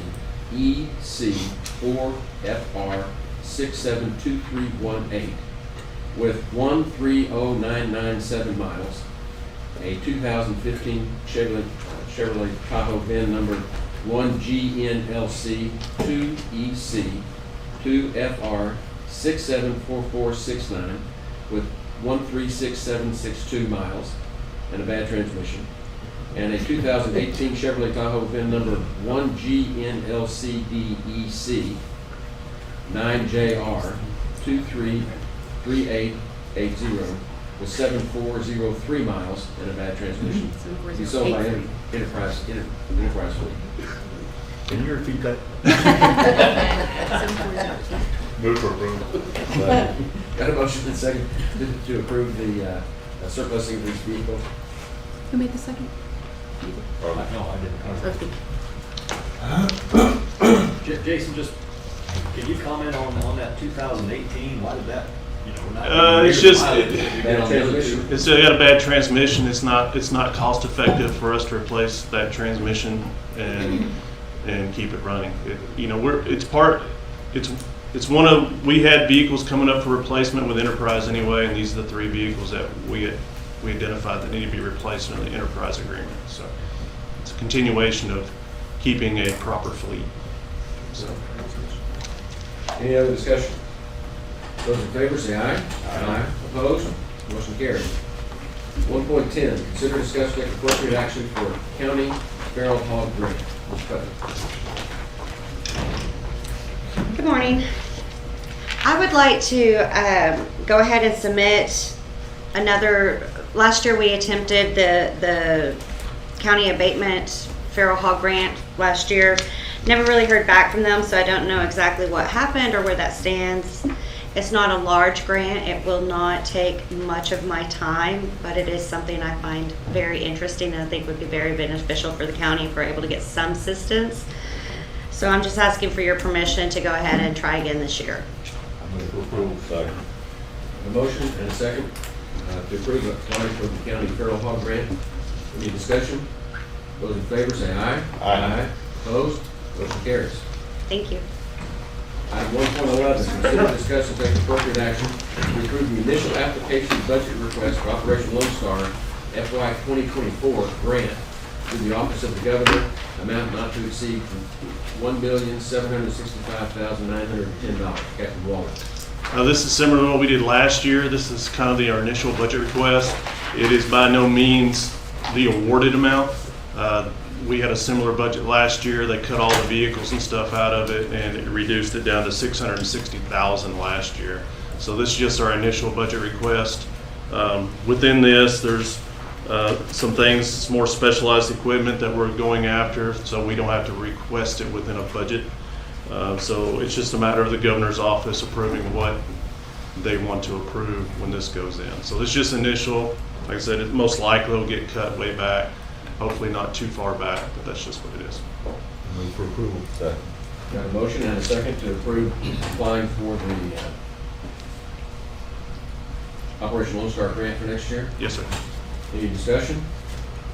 EC4FR 672318 with 130,997 miles. A 2015 Chevrolet Tahoe VIN number 1GNLC 2EC2FR 674469 with 136762 miles and a bad transmission. And a 2018 Chevrolet Tahoe VIN number 1GNLCDEC 9JR 233880 with 7403 miles and a bad transmission. Be sold by Enterprise Fleet. Can you repeat that? Move for approval. Got a motion and second to approve the surplusing of these vehicles. Who made the second? No, I didn't. Okay. Jason, just, can you comment on that 2018? Why did that, It's just, Bad transmission. it's got a bad transmission. It's not cost effective for us to replace that transmission and keep it running. We had vehicles coming up for replacement with Enterprise anyway, and these are the three vehicles that we identified that need to be replaced under the Enterprise agreement. So it's a continuation of keeping a proper fleet. So. Any other discussion? Those in favor say aye. Aye. Opposed? Motion carries. 1.10, consider discuss take appropriate action for county feral hog grant. Ms. Putnam. Good morning. I would like to go ahead and submit last year we attempted the county abatement feral hog grant last year. Never really heard back from them, so I don't know exactly what happened or where that stands. It's not a large grant. It will not take much of my time, but it is something I find very interesting and I think would be very beneficial for the county if we're able to get some assistance. So I'm just asking for your permission to go ahead and try again this year. I move for approval. Second. A motion and a second to approve applying for the county feral hog grant. Any discussion? Those in favor say aye. Aye. Opposed? Motion carries. Thank you. Item 1.11, consider discuss and take appropriate action to approve the initial application budget request for Operation Lone Star FY 2024 grant through the Office of the Governor, amount not to exceed $1,765,910. Captain Walter. This is similar to what we did last year. This is kind of our initial budget request. It is by no means the awarded amount. We had a similar budget last year. They cut all the vehicles and stuff out of it, and it reduced it down to $660,000 last year. So this is just our initial budget request. Within this, there's some things, more specialized equipment that we're going after, so we don't have to request it within a budget. So it's just a matter of the governor's office approving what they want to approve when this goes in. So it's just initial. Like I said, it most likely will get cut way back, hopefully not too far back, but that's just what it is. Move for approval. Second. Got a motion and a second to approve applying for the Operation Lone Star grant for next year. Yes, sir. Any discussion?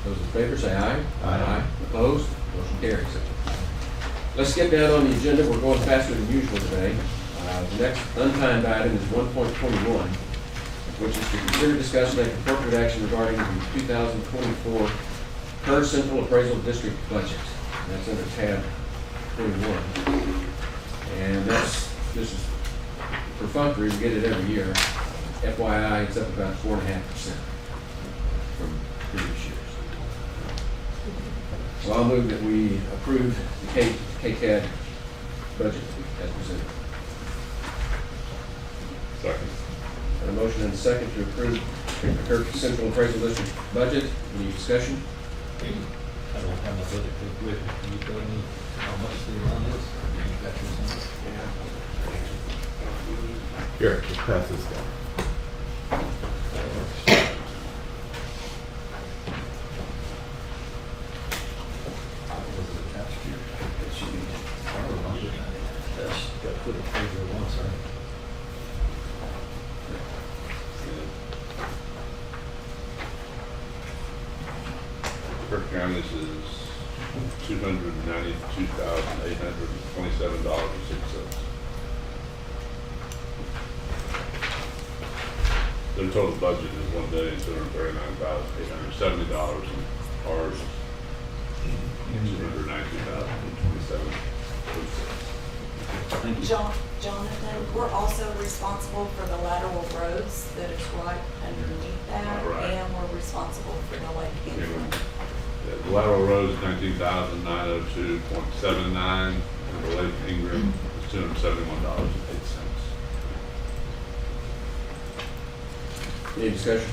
Those in favor say aye. Aye. Opposed? Motion carries. Let's get down on the agenda. We're going faster than usual today. The next untimed item is 1.21, which is to consider, discuss, and take appropriate action regarding the 2024 Kerr Central Appraisal District budget. That's under tab 21. And this is perfunctory. We get it every year. FYI, it's up about 4.5% from previous years. So I'll move that we approve the KCAD budget as presented. Second. Got a motion and a second to approve the Kerr Central Appraisal District budget. Any discussion? I don't have my budget with. Can you tell me how much the amount is? You got yours on? Here, just pass this down. Got to put it over once, right? Kirk County, this is $292,827.06. Their total budget is $1,239,870, and ours is $292,027. Thank you. Jonathan, we're also responsible for the lateral roads that is right underneath that, Right. and we're responsible for the Lake Ingram. The lateral road is 19,902.79, and the Lake Ingram is $271.08. Any discussion?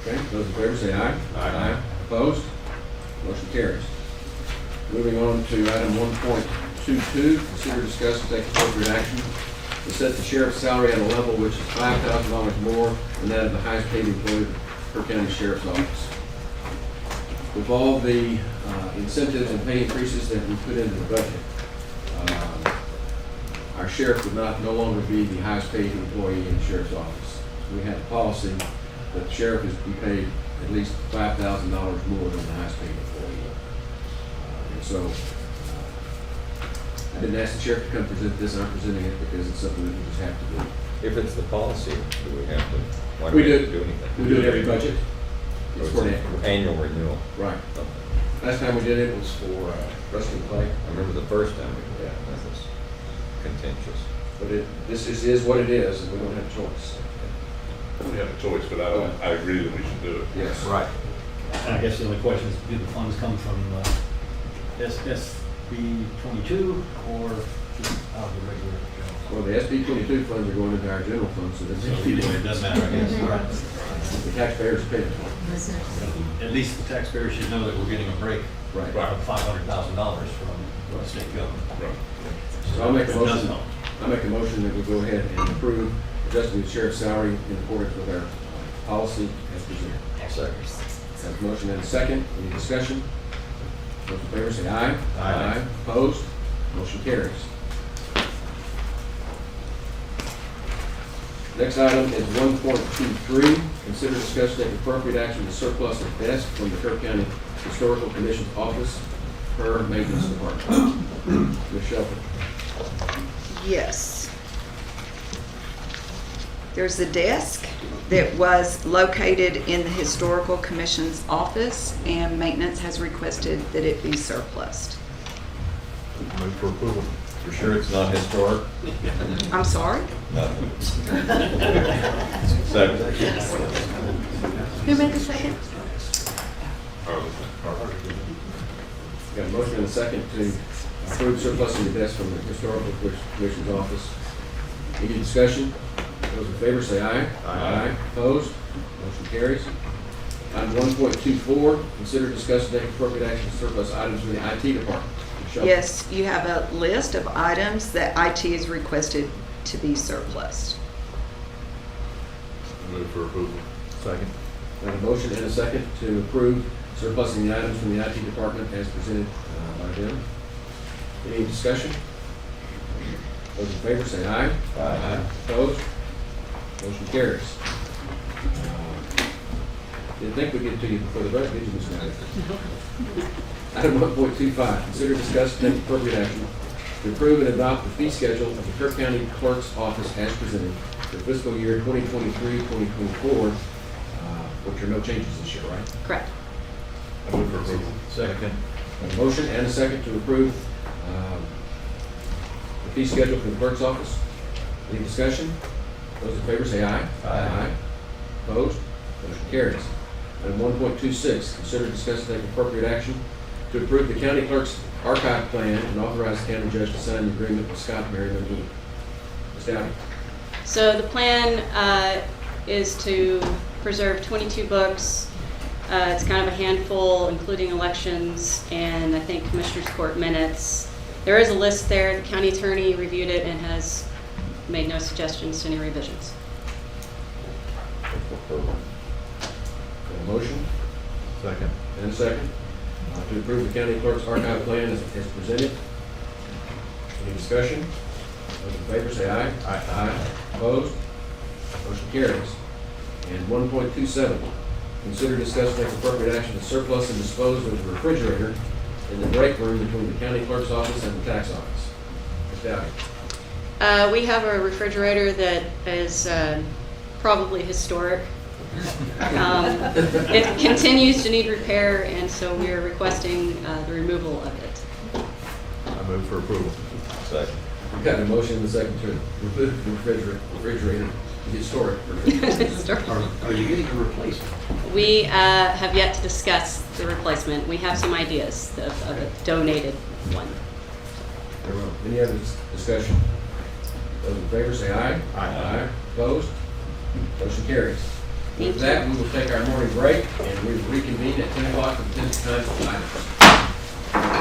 Okay, those in favor say aye. Aye. Opposed? Motion carries. Moving on to item 1.22, consider, discuss, and take appropriate action to set the sheriff's salary at a level which is $5,000 more than that of the highest paid employee of the Kerr County Sheriff's Office. With all the incentives and pay increases that we put into the budget, our sheriff would no longer be the highest paid employee in the sheriff's office. We have a policy that the sheriff is to be paid at least $5,000 more than the highest paid employee. And so I didn't ask the sheriff to come present this. I'm presenting it because it's something that we just have to do. If it's the policy, do we have to, why do We we have do. to do anything? We do it every budget. It's for the Annual renewal. right. Last time we did it was for Rusty Clay. I remember the first time we did Yeah. that was contentious. But this is what it is, and we don't have a choice. We have a choice, but I agree that we should do it. Yes. Right. And I guess the only question is, do the funds come from SB 22 or just out of the regular general? Well, the SB 22 funds are going into our general fund, so that's So it doesn't matter, I guess. All right. the taxpayers pay it. At least the taxpayers should know that we're getting a break Right. of $500,000 from the state government. Right. So I'll make a It does motion. help. I make a motion that we go ahead and approve adjusting the sheriff's salary in accordance with our policy as presented. Second. Have a motion and a second. Any discussion? Those in favor say aye. Aye. Opposed? Motion carries. Next item is 1.23. Consider, discuss, take appropriate action to surplus a desk from the Kerr County Historical Commission's office per maintenance department. Ms. Shelton. Yes. There's a desk that was located in the Historical Commission's office, and maintenance has requested that it be surplused. Move for approval. For sure it's not historic? I'm sorry? Nothing. Second. Who made the second? Got a motion and a second to approve surplusing the desk from the Historical Commission's office. Any discussion? Those in favor say aye. Aye. Opposed? Motion carries. Item 1.24, consider, discuss, and take appropriate action to surplus items from the IT department. Michelle? Yes, you have a list of items that IT has requested to be surplus. Move for approval. Second. I have a motion and a second to approve surplusing the items from the IT department as presented by them. Any discussion? Those in favor say aye. Aye. Opposed? Motion carries. Didn't think we'd get to you before the vote, did you, Ms. Knight? Item 1.25, consider, discuss, and take appropriate action to approve and adopt the fee schedule of the Kirk County Clerk's Office as presented for fiscal year 2023-2024, which are no changes this year, right? Correct. I move for approval. Second. A motion and a second to approve the fee schedule for the clerk's office. Any discussion? Those in favor say aye. Aye. Opposed? Motion carries. Item 1.26, consider, discuss, and take appropriate action to approve the county clerk's archive plan and authorize the county judge to sign the agreement with Scott Merriman Inc. Ms. Dowdy. So the plan is to preserve 22 books. It's kind of a handful, including elections and I think Commissioners Court minutes. There is a list there. The county attorney reviewed it and has made no suggestions to any revisions. A motion Second. and a second to approve the county clerk's archive plan as presented. Any discussion? Those in favor say aye. Aye. Opposed? Motion carries. And 1.27, consider, discuss, and take appropriate action to surplus and dispose of the refrigerator in the break room between the county clerk's office and the tax office. Ms. Dowdy. We have a refrigerator that is probably historic. It continues to need repair, and so we are requesting the removal of it. I move for approval. Second. We've got a motion and a second to remove the refrigerator, the historic refrigerator. Are you getting a replacement? We have yet to discuss the replacement. We have some ideas of a donated one. Very well. Any other discussion? Those in favor say aye. Aye. Opposed? Motion carries. With that, we will take our morning break and we will reconvene at 10 o'clock with the times of items.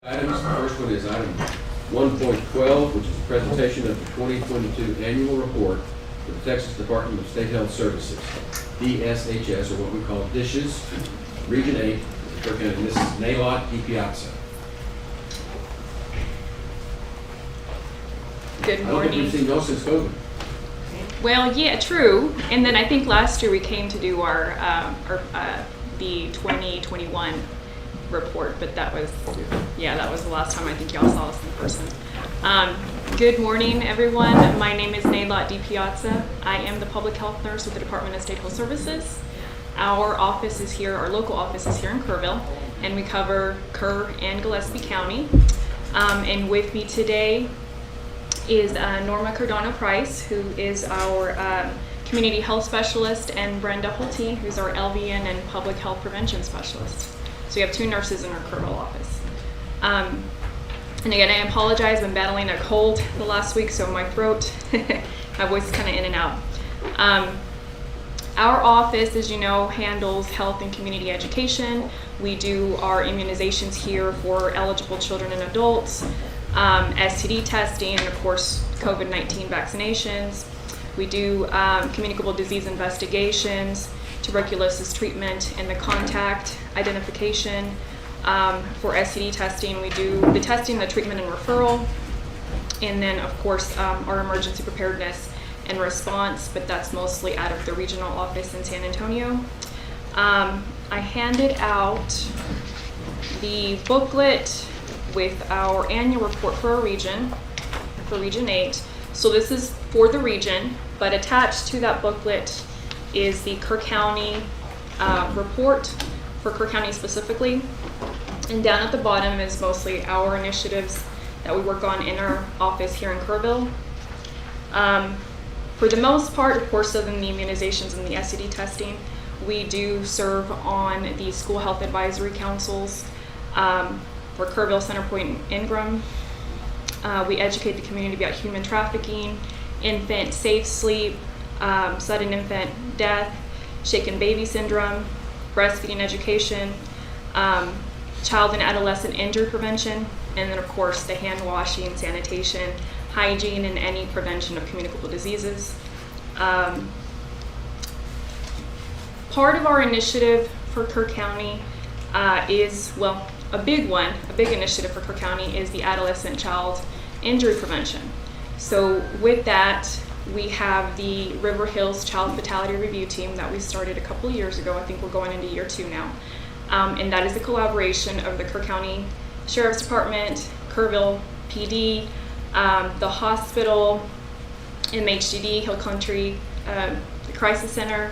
Items, the first one is item 1.12, which is a presentation of the 2022 annual report for the Texas Department of State Health Services, DSHS, or what we call DISHES, Region 8, Kerr County. And this is Nalot DiPiazza. Good I don't think morning. we've seen those since COVID. Well, yeah, true. And then I think last year we came to do the 2021 report, but that was the last time I think y'all saw us in person. Good morning, everyone. My name is Nalot DiPiazza. I am the public health nurse with the Department of State Health Services. Our office is here, our local office is here in Kerrville, and we cover Kerr and Gillespie County. And with me today is Norma Cardano Price, who is our community health specialist, and Brenda Holteen, who's our LVN and public health prevention specialist. So we have two nurses in our Kerrville office. And again, I apologize, I've been battling a cold the last week, so my throat, my voice is kind of in and out. Our office, as you know, handles health and community education. We do our immunizations here for eligible children and adults, STD testing, and of course, COVID-19 vaccinations. We do communicable disease investigations, tuberculosis treatment, and the contact identification. For STD testing, we do the testing, the treatment, and referral. And then, of course, our emergency preparedness and response, but that's mostly out of the regional office in San Antonio. I handed out the booklet with our annual report for our region, for Region 8. So this is for the region, but attached to that booklet is the Kerr County report for Kerr County specifically. And down at the bottom is mostly our initiatives that we work on in our office here in Kerrville. For the most part, of course, other than the immunizations and the STD testing, we do serve on the school health advisory councils for Kerrville, Centerpoint, and Ingram. We educate the community about human trafficking, infant safe sleep, sudden infant death, shaken baby syndrome, breastfeeding education, child and adolescent injury prevention, and then of course the hand washing, sanitation, hygiene, and any prevention of communicable diseases. Part of our initiative for Kerr County is, well, a big initiative for Kerr County is the adolescent child injury prevention. So with that, we have the River Hills Child Fatality Review Team that we started a couple of years ago. I think we're going into year 2 now. And that is a collaboration of the Kerr County Sheriff's Department, Kerrville PD, the hospital, MHGD, Hill Country, the Crisis Center,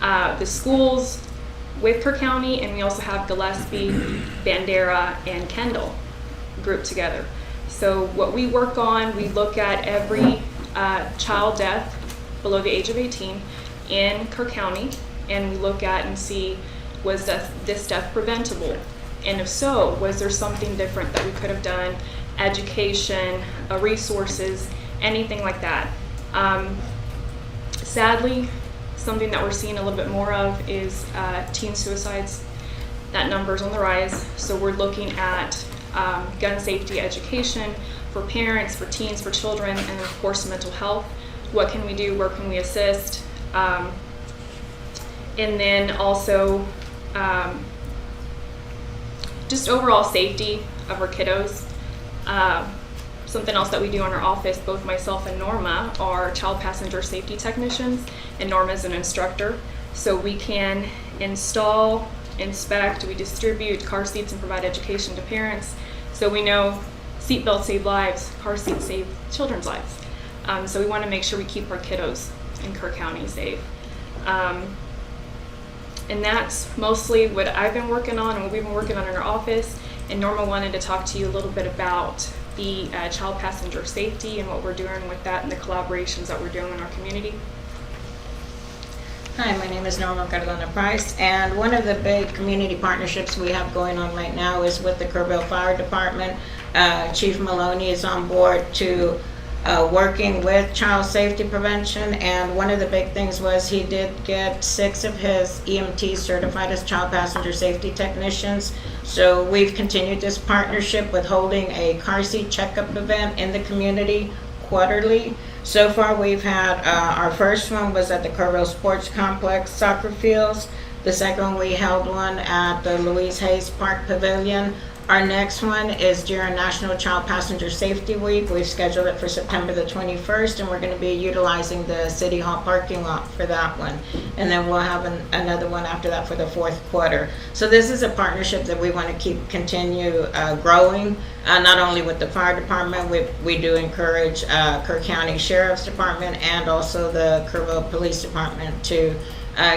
the schools with Kerr County, and we also have Gillespie, Bandera, and Kendall grouped together. So what we work on, we look at every child death below the age of 18 in Kerr County, and we look at and see, was this death preventable? And if so, was there something different that we could have done? Education, resources, anything like that. Sadly, something that we're seeing a little bit more of is teen suicides. That number's on the rise. So we're looking at gun safety education for parents, for teens, for children, and of course mental health. What can we do? Where can we assist? And then also just overall safety of our kiddos. Something else that we do in our office, both myself and Norma are child passenger safety technicians, and Norma's an instructor. So we can install, inspect, we distribute car seats and provide education to parents. So we know seatbelts save lives, car seats save children's lives. So we want to make sure we keep our kiddos in Kerr County safe. And that's mostly what I've been working on and what we've been working on in our office. And Norma wanted to talk to you a little bit about the child passenger safety and what we're doing with that and the collaborations that we're doing in our community. Hi, my name is Norma Cardona Price, and one of the big community partnerships we have going on right now is with the Kerrville Fire Department. Chief Maloney is on board to working with child safety prevention, and one of the big things was he did get 6 of his EMTs certified as child passenger safety technicians. So we've continued this partnership with holding a car seat checkup event in the community quarterly. So far we've had, our first one was at the Kerrville Sports Complex soccer fields. The second one, we held one at the Louise Hayes Park Pavilion. Our next one is during National Child Passenger Safety Week. We've scheduled it for September the 21st, and we're going to be utilizing the City Hall parking lot for that one. And then we'll have another one after that for the fourth quarter. So this is a partnership that we want to continue growing, not only with the fire department. We do encourage Kerr County Sheriff's Department and also the Kerrville Police Department to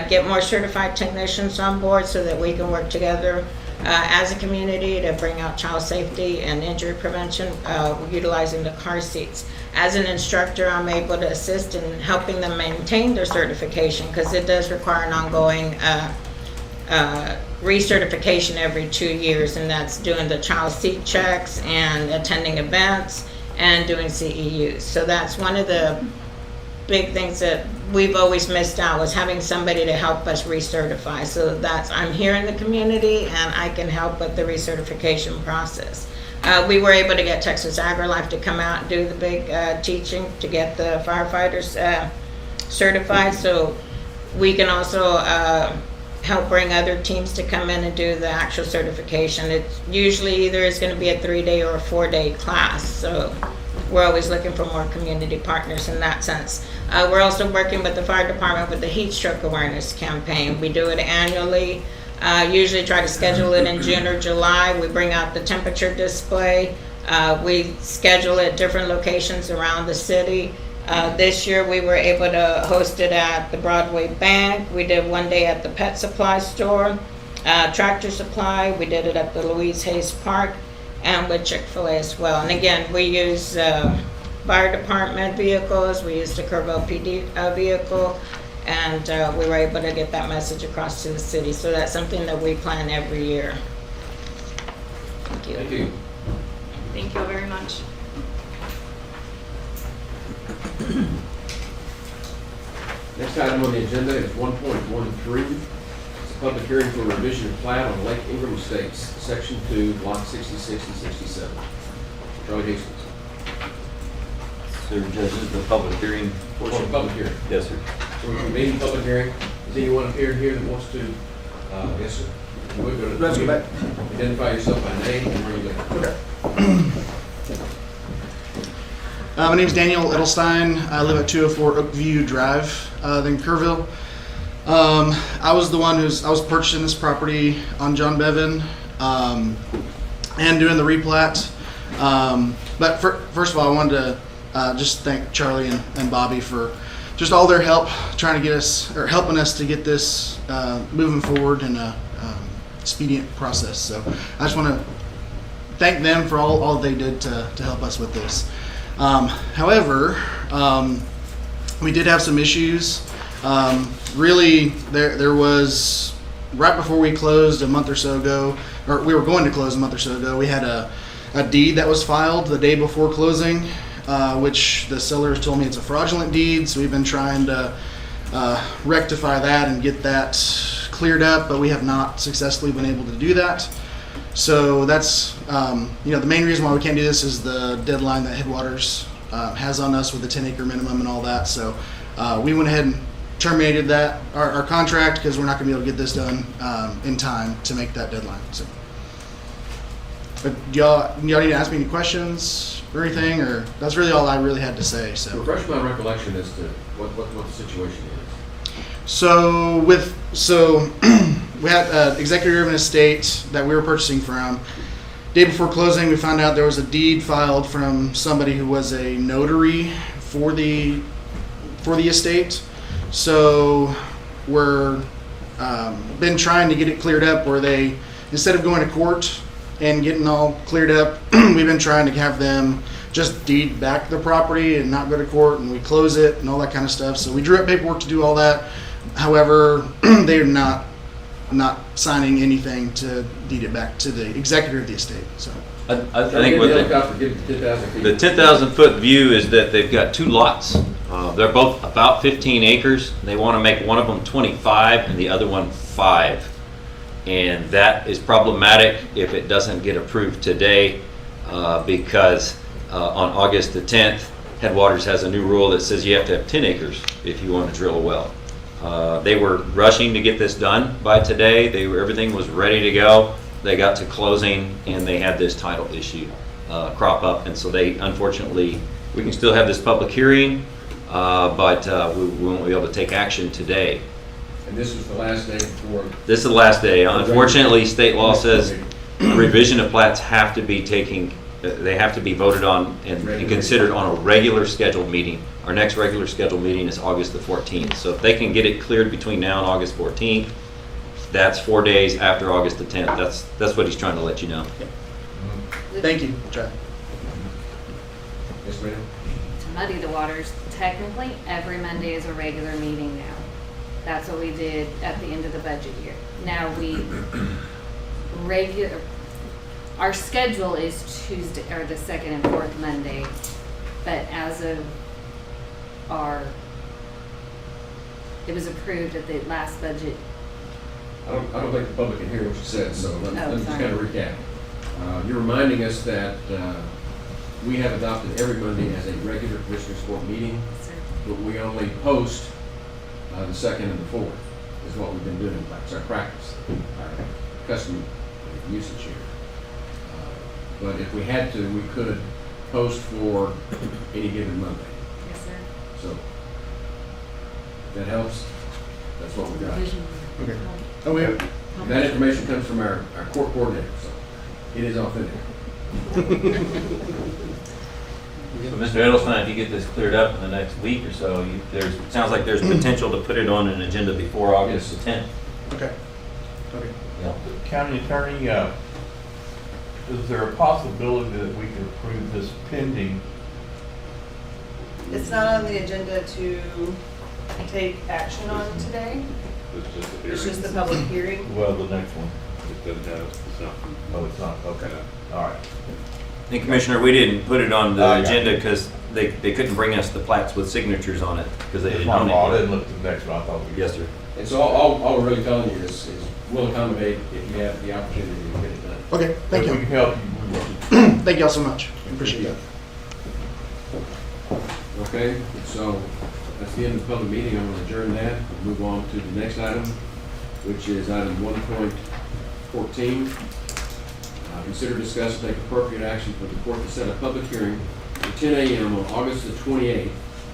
get more certified technicians on board so that we can work together as a community to bring out child safety and injury prevention, utilizing the car seats. As an instructor, I'm able to assist in helping them maintain their certification, because it does require an ongoing recertification every 2 years, and that's doing the child seat checks and attending events and doing CEUs. So that's one of the big things that we've always missed out, was having somebody to help us recertify. So I'm here in the community and I can help with the recertification process. We were able to get Texas AgriLife to come out and do the big teaching to get the firefighters certified, so we can also help bring other teams to come in and do the actual certification. It's usually either is going to be a 3-day or a 4-day class, so we're always looking for more community partners in that sense. We're also working with the fire department with the heat stroke awareness campaign. We do it annually. Usually try to schedule it in June or July. We bring out the temperature display. We schedule it at different locations around the city. This year we were able to host it at the Broadway Bank. We did one day at the Pet Supply Store, Tractor Supply. We did it at the Louise Hayes Park, and with Chick-fil-A as well. And again, we use fire department vehicles, we used a Kerrville PD vehicle, and we were able to get that message across to the city. So that's something that we plan every year. Thank you. Thank you. Thank you very much. Next item on the agenda is 1.13. It's a public hearing for revision of plat on Lake Ingram Estates, Section 2, Lot 66 and 67. Charlie Hastings. Sir, Judge, this is the public hearing. What's your public hearing? Yes, sir. So we're convening public hearing. Is anyone appeared here that wants to, yes, sir? You would go to- Let's go back. Identify yourself by name and where you live. Okay. My name is Daniel Edelstein. I live at 204 Oakview Drive, in Kerrville. I was the one I was purchasing this property on John Bevan, and doing the replat. But first of all, I wanted to just thank Charlie and Bobby for just all their help trying to get us, or helping us to get this moving forward in a expedient process. So I just want to thank them for all they did to help us with this. However, we did have some issues. Really, there was, right before we closed a month or so ago, or we were going to close a month or so ago, we had a deed that was filed the day before closing, which the sellers told me it's a fraudulent deed. So we've been trying to rectify that and get that cleared up, but we have not successfully been able to do that. So that's, the main reason why we can't do this is the deadline that Headwaters has on us with the 10-acre minimum and all that. So we went ahead and terminated that, our contract, because we're not going to be able to get this done in time to make that deadline. So, but y'all need to ask me any questions or anything, or that's really all I really had to say. So refresh my recollection as to what the situation is. So we had an executor of an estate that we were purchasing from. Day before closing, we found out there was a deed filed from somebody who was a notary for the estate. So we're been trying to get it cleared up where they, instead of going to court and getting all cleared up, we've been trying to have them just deed back the property and not go to court, and we close it and all that kind of stuff. So we drew up paperwork to do all that. However, they're not I'm not signing anything to deed it back to the executor of the estate, so. I think what the 10,000 foot view is that they've got two lots. They're both about 15 acres. They want to make one of them 25 and the other one 5. And that is problematic if it doesn't get approved today because on August the 10th, Headwaters has a new rule that says you have to have 10 acres if you want to drill a well. They were rushing to get this done by today. Everything was ready to go. They got to closing and they had this title issue crop up, and so they unfortunately, we can still have this public hearing, but we won't be able to take action today. And this was the last day before? This is the last day. Unfortunately, state law says revision of plats have to be they have to be voted on and considered on a regular scheduled meeting. Our next regular scheduled meeting is August the 14th. So if they can get it cleared between now and August 14th, that's 4 days after August the 10th. That's what he's trying to let you know. Thank you. Try. Yes, ma'am. To muddy the waters, technically, every Monday is a regular meeting now. That's what we did at the end of the budget year. Now our schedule is Tuesday, or the second and fourth Monday, but as of it was approved at the last budget. I don't think the public can hear what you said, so let me just sorry. kind of recap. You're reminding us that we have adopted every Monday as a regular Commissioners Court meeting, but we only post the second and the fourth is what we've been doing. It's our practice, our custom usage here. But if we had to, we could post for any given Monday. Yes, sir. So if that helps, that's what we got. Okay. Oh, we have. That information comes from our court coordinator, so it is authentic. So Mr. Edelstein, if you get this cleared up in the next week or so, it sounds like there's potential to put it on an agenda before August the 10th. Okay. Okay. Yeah. County Attorney, is there a possibility that we could approve this pending? It's not on the agenda to take action on today. It's just the public hearing. Well, the next one. It doesn't have, it's not. Oh, it's not, okay, all right. And Commissioner, we didn't put it on the got agenda because they couldn't bring us the plats with signatures on it because they didn't own I it. didn't look at the next one, I thought we. Yes, sir. And so all we're really telling you is we'll accommodate if you have the opportunity to get it done. Okay. Thank If you. we can help you. Thank y'all so much. Appreciate that. Okay, so that's the end of the public meeting. I'm going to adjourn that. We'll move on to the next item, which is item 1.14. Consider, discuss, and take appropriate action for the court to set a public hearing at 10 a.m. on August the 28th,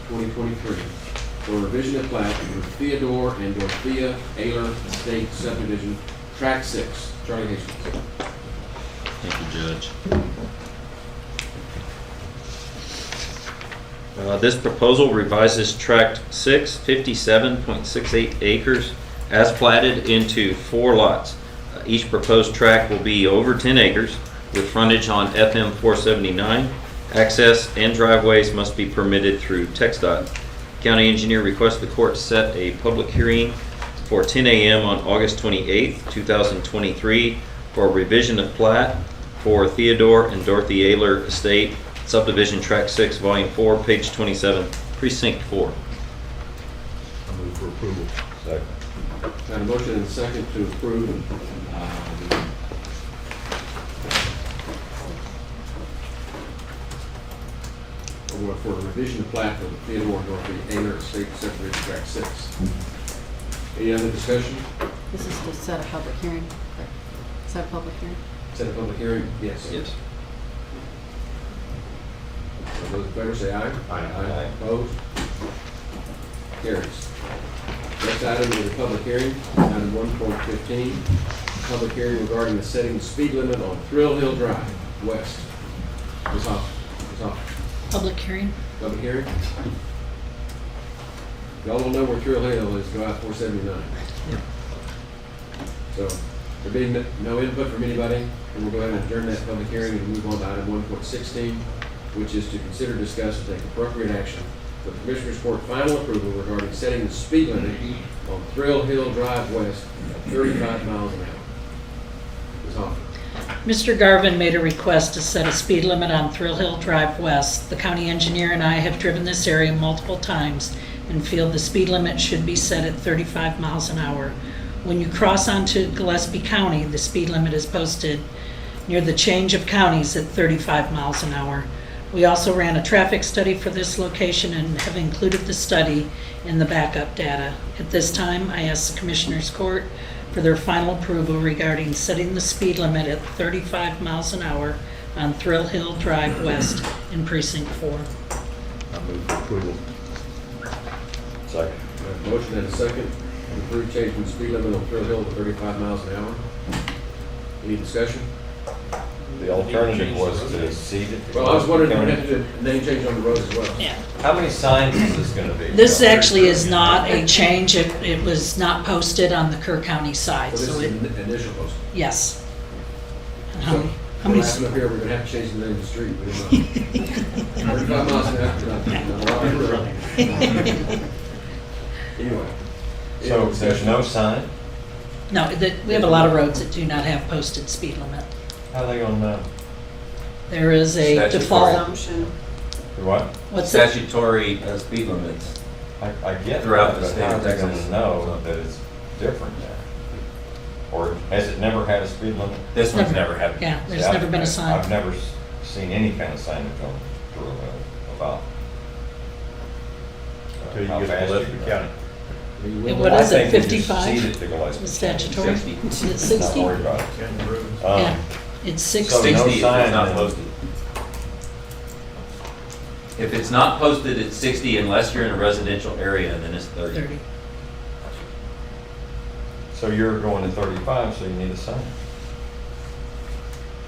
2023, for a revision of plat for Theodore and Dorothea Ayler Estate Subdivision, Track 6. Charlie Hastings. Thank you, Judge. This proposal revises Tract 6, 57.68 acres, as platted into 4 lots. Each proposed tract will be over 10 acres with frontage on FM 479. Access and driveways must be permitted through TxDOT. County engineer requests the court set a public hearing for 10 a.m. on August 28th, 2023 for revision of plat for Theodore and Dorothy Ayler Estate, Subdivision Tract 6, Volume 4, page 27, Precinct 4. I move for approval. Second. Got a motion and a second to approve for a revision of plat for Theodore and Dorothy Ayler Estate Subdivision Tract 6. Any other discussion? This is to set a public hearing. Set a public hearing. Set a public hearing? Yes. Yes. All those in favor say aye. Aye. Opposed? Carries. Next item is a public hearing, item 1.15, public hearing regarding the setting the speed limit on Thrill Hill Drive, west. Ms. Hoffman. Public hearing. Public hearing? Y'all don't know where Thrill Hill is, go out 479. So, there being no input from anybody, and we'll go ahead and adjourn that public hearing and move on to item 1.16, which is to consider, discuss, and take appropriate action for the Commissioners Court final approval regarding setting the speed limit on Thrill Hill Drive West at 35 miles an hour. Ms. Hoffman. Mr. Garvin made a request to set a speed limit on Thrill Hill Drive West. The county engineer and I have driven this area multiple times and feel the speed limit should be set at 35 miles an hour. When you cross onto Gillespie County, the speed limit is posted near the change of counties at 35 miles an hour. We also ran a traffic study for this location and have included the study in the backup data. At this time, I ask the Commissioners Court for their final approval regarding setting the speed limit at 35 miles an hour on Thrill Hill Drive West in Precinct 4. I move for approval. Second. We have a motion and a second to approve changing the speed limit on Thrill Hill to 35 miles an hour. Any discussion? The alternative was to seed it. Well, I was wondering if we had to do a name change on the road as well. Yeah. How many signs is this gonna be? This actually is not a change. It was not posted on the Kerr County side. So this So is it, an initial post. yes. And So, how many, what happened up here, we're gonna have to change the name of the street. We don't know. 35 miles an hour. Anyway. So there's no sign? no, we have a lot of roads that do not have posted speed limit. How are they gonna know? There is a Statutory. default. Assumption. What? What's that? Statutory speed limits. I get Throughout that, the but state how of are they Texas. gonna know that it's different there? Or has it never had a speed limit? This one's never had. Yeah, there's See, never been a sign. I've never seen any kind of signage on Thrill Hill about. Until you how get to fast Gillespie can County. And what is it, 55? The Statutory? 60. Is it Not 60? worried about it. Yeah, it's 60. So no 60 if it's sign not in- posted. If it's not posted, it's 60 unless you're in a residential area, and then it's 30. 30. So you're going to 35, so you need a sign.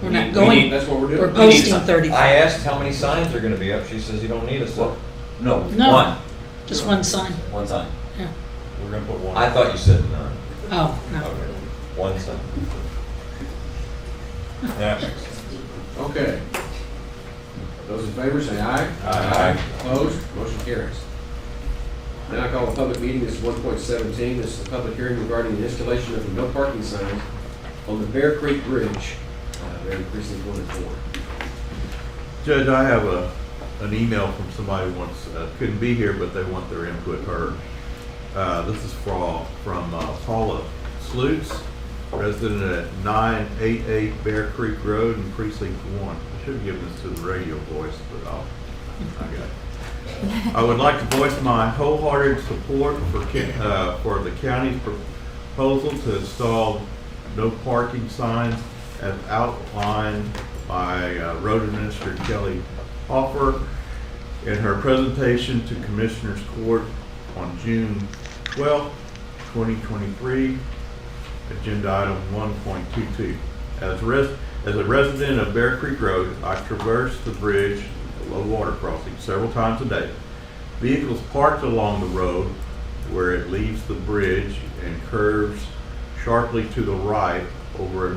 We're We not need- going, That's what we're doing. we're We need posting some- 35. I asked how many signs are gonna be up, she says you don't need a sign. No, No. one. Just one sign. One sign. Yeah. We're gonna put one. I thought you said none. Oh, no. Okay, one sign. Yeah. Okay. Those in favor say aye. Aye. Opposed? Motion carries. Now I call a public meeting, this is 1.17, this is a public hearing regarding the installation of the no parking signs on the Bear Creek Bridge, there in precinct 1 and 4. Judge, I have an email from somebody who wants, couldn't be here, but they want their input heard. This is from Paula Slutz, resident at 988 Bear Creek Road in Precinct 1. I should have given this to the radio voice, but I got it. I would like to voice my wholehearted support for the county's proposal to install no parking signs as outlined by Road Administrator Kelly Hoffer in her presentation to Commissioners Court on June 12, 2023, agenda item 1.22. As a resident of Bear Creek Road, I traverse the bridge, the low water crossing, several times a day. Vehicles parked along the road where it leaves the bridge and curves sharply to the right over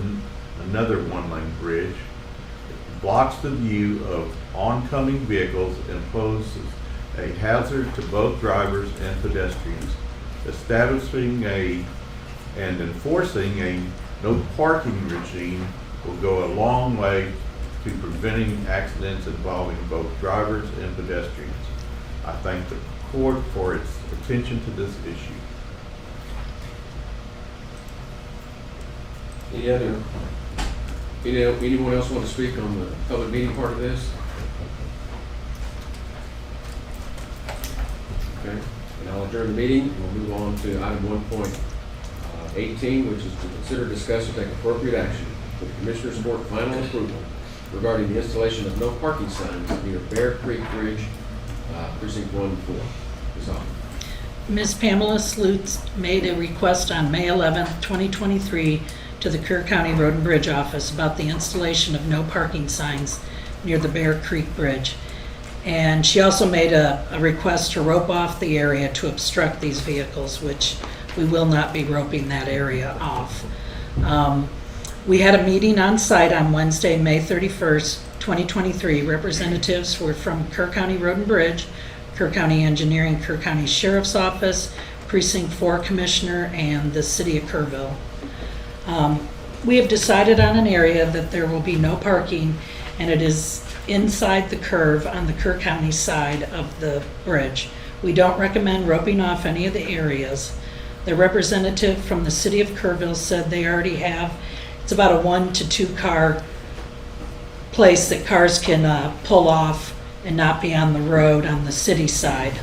another one-lane bridge. It blocks the view of oncoming vehicles and poses a hazard to both drivers and pedestrians. Establishing and enforcing a no parking regime will go a long way to preventing accidents involving both drivers and pedestrians. I thank the court for its attention to this issue. Anyone else want to speak on the public meeting part of this? Okay, and I'll adjourn the meeting, and we'll move on to item 1.18, which is to consider, discuss, and take appropriate action for the Commissioners Court final approval regarding the installation of no parking signs near Bear Creek Bridge, precinct 1 and 4. Ms. Hoffman. Ms. Pamela Slutz made a request on May 11th, 2023 to the Kerr County Road and Bridge Office about the installation of no parking signs near the Bear Creek Bridge. And she also made a request to rope off the area to obstruct these vehicles, which we will not be roping that area off. We had a meeting on site on Wednesday, May 31st, 2023. Representatives were from Kerr County Road and Bridge, Kerr County Engineering, Kerr County Sheriff's Office, Precinct 4 Commissioner, and the City of Kerrville. We have decided on an area that there will be no parking, and it is inside the curve on the Kerr County side of the bridge. We don't recommend roping off any of the areas. The representative from the city of Kerrville said they already have, it's about a 1 to 2 car place that cars can pull off and not be on the road on the city side.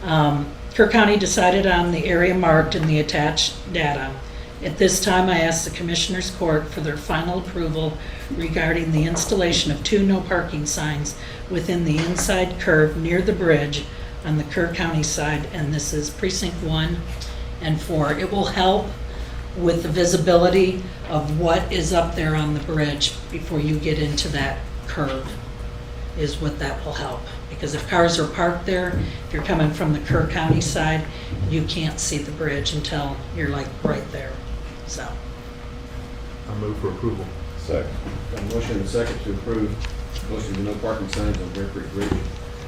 Kerr County decided on the area marked in the attached data. At this time, I ask the Commissioners Court for their final approval regarding the installation of 2 no parking signs within the inside curve near the bridge on the Kerr County side, and this is precinct 1 and 4. It will help with the visibility of what is up there on the bridge before you get into that curve, is what that will help. Because if cars are parked there, if you're coming from the Kerr County side, you can't see the bridge until you're like right there. So, I move for approval. Second. Got a motion and a second to approve posting the no parking signs on Bear Creek Bridge.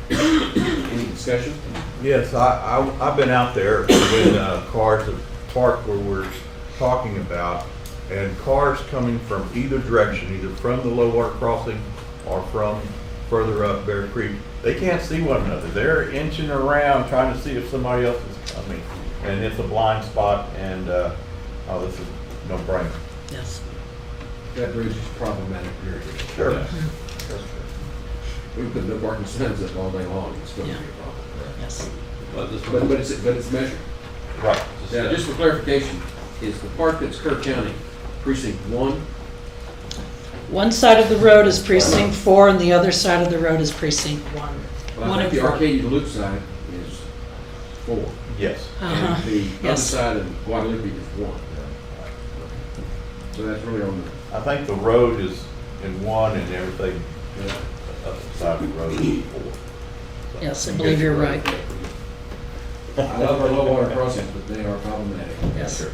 Any discussion? Yes, I've been out there when cars have parked where we're talking about, and cars coming from either direction, either from the low water crossing or from further up Bear Creek, they can't see one another. They're inching around trying to see if somebody else is coming, and it's a blind spot, and this is no brainer. yes. That bridge is problematic, period. Sure. Yeah. We can put no parking signs up all day long, it's still gonna be a problem. Yes. But it's measured. Right. Now, just for clarification, is the part that's Kerr County precinct 1? One side of the road is precinct 4 and the other side of the road is precinct 1. Well, I One think and the 4. Arcadia Loop side is 4. Yes. And the other Yes. side of Guadalupe is 1. So that's really on I think the road is in 1 and everything up the side of the road is 4. So, Yes, I believe you're right. I love our low water crossings, but they are problematic. Yes. Sure.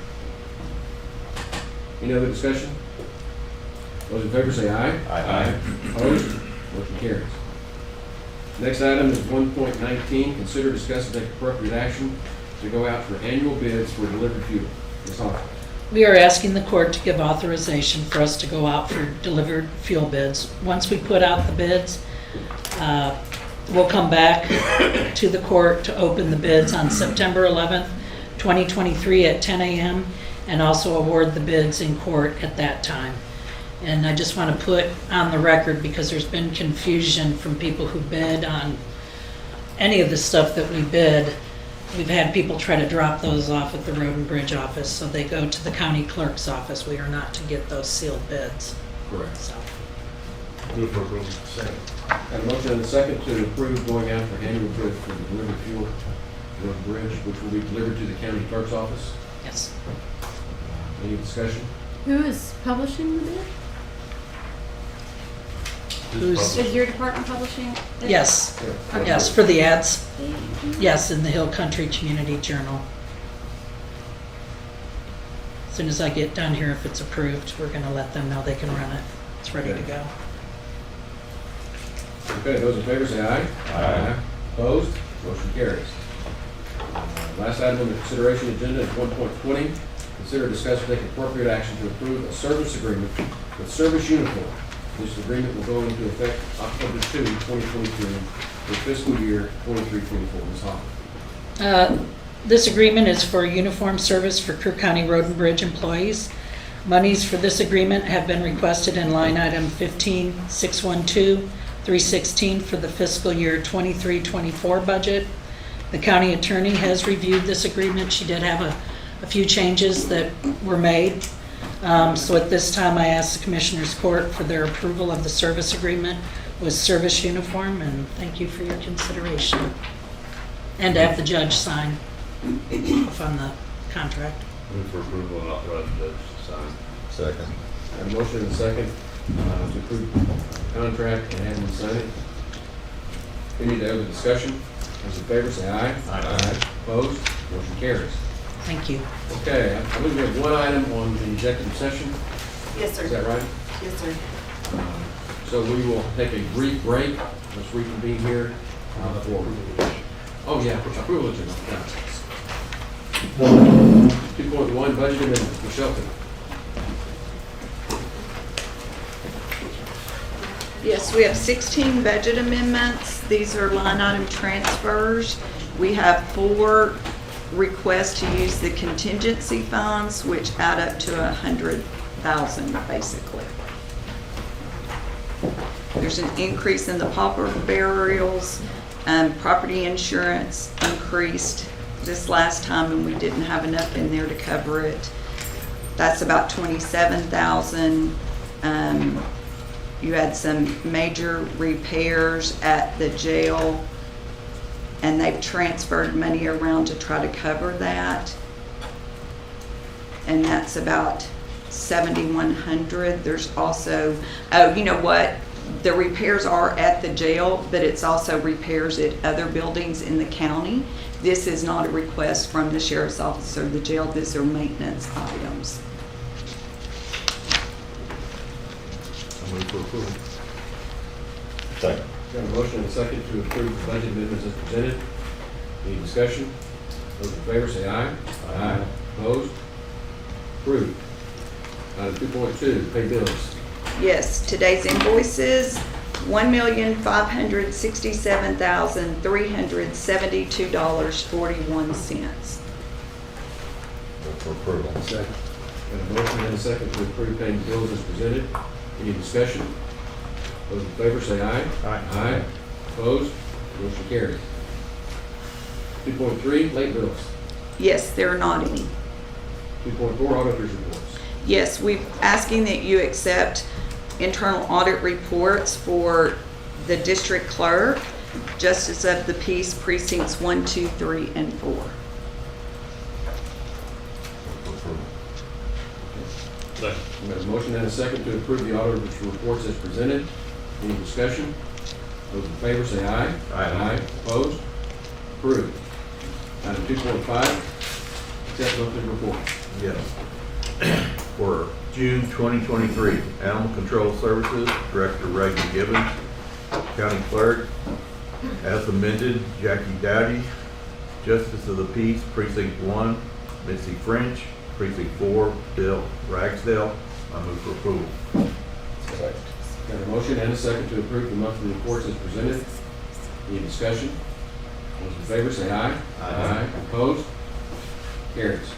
Any other discussion? Those in favor say aye. Aye. Opposed? Motion carries. Next item is 1.19, consider, discuss, and take appropriate action to go out for annual bids for delivered fuel. Ms. Hoffman. We are asking the court to give authorization for us to go out for delivered fuel bids. Once we put out the bids, we'll come back to the court to open the bids on September 11th, 2023 at 10 a.m. and also award the bids in court at that time. And I just want to put on the record, because there's been confusion from people who bid on any of the stuff that we bid. We've had people try to drop those off at the Road and Bridge office, so they go to the county clerk's office. We are not to get those sealed bids. Correct. So, Move for approval. Second. Got a motion and a second to approve going out for annual bid for the delivered fuel road and bridge, which will be delivered to the county clerk's office. yes. Any discussion? Who is publishing the bid? Who's, Is your department publishing it? yes, yes, for the ads. Yes, in the Hill Country Community Journal. As soon as I get done here, if it's approved, we're going to let them know they can run it. It's ready to go. Okay, those in favor say aye. Aye. Opposed? Motion carries. Last item on the consideration agenda is 1.20. Consider, discuss, and take appropriate action to approve a service agreement with Service Uniform. This agreement will go into effect October 2, 2023, for fiscal year 23-24. Ms. Hoffman. This agreement is for uniform service for Kerr County Road and Bridge employees. Monies for this agreement have been requested in line item 15612-316 for the fiscal year 23-24 budget. The county attorney has reviewed this agreement. She did have a few changes that were made. So at this time, I ask the Commissioners Court for their approval of the service agreement with Service Uniform, and thank you for your consideration. And to have the judge sign off on the contract. Move for approval and authorize the judge to sign. Second. Got a motion and a second to approve the contract and have them sign it. Any other discussion? Those in favor say aye. Aye. Opposed? Motion carries. Thank you. Okay, I believe we have one item on the executive session. Yes, sir. Is that right? Yes, sir. So we will take a brief break. Let's reconvene here for, oh yeah, approval of agenda. 2.1 budget amendment. Michelle. Yes, we have 16 budget amendments. These are line item transfers. We have 4 requests to use the contingency funds, which add up to 100,000 basically. There's an increase in the pauper burials. Property insurance increased this last time and we didn't have enough in there to cover it. That's about 27,000. You had some major repairs at the jail and they've transferred money around to try to cover that. And that's about 7,100. There's also, oh, you know what? The repairs are at the jail, but it's also repairs at other buildings in the county. This is not a request from the sheriff's office or the jail. These are maintenance items. I move for approval. Second. Got a motion and a second to approve the budget amendments as presented. Any discussion? Those in favor say aye. Aye. Opposed? Approved. Item 2.2, pay bills. Yes, today's invoices, $1,567,372.41. Move for approval. Second. Got a motion and a second to approve paying bills as presented. Any discussion? Those in favor say aye. Aye. Aye. Opposed? Motion carries. 2.3, late bills. Yes, there are not any. 2.4, auditors reports. Yes, we're asking that you accept internal audit reports for the district clerk, justice of the peace precincts 1, 2, 3, and 4. Move for approval. Second. We have a motion and a second to approve the auditor's reports as presented. Any discussion? Those in favor say aye. Aye. Opposed? Approved. Item 2.5, accept monthly report. Yes. For June 2023, Animal Control Services, Director Reagan Gibbons, County Clerk, as amended, Jackie Dowdy, Justice of the Peace, Precinct 1, Missy French, Precinct 4, Bill Ragsdale. I move for approval. Second. Got a motion and a second to approve the monthly reports as presented. Any discussion? Those in favor say aye. Aye. Opposed? Carries.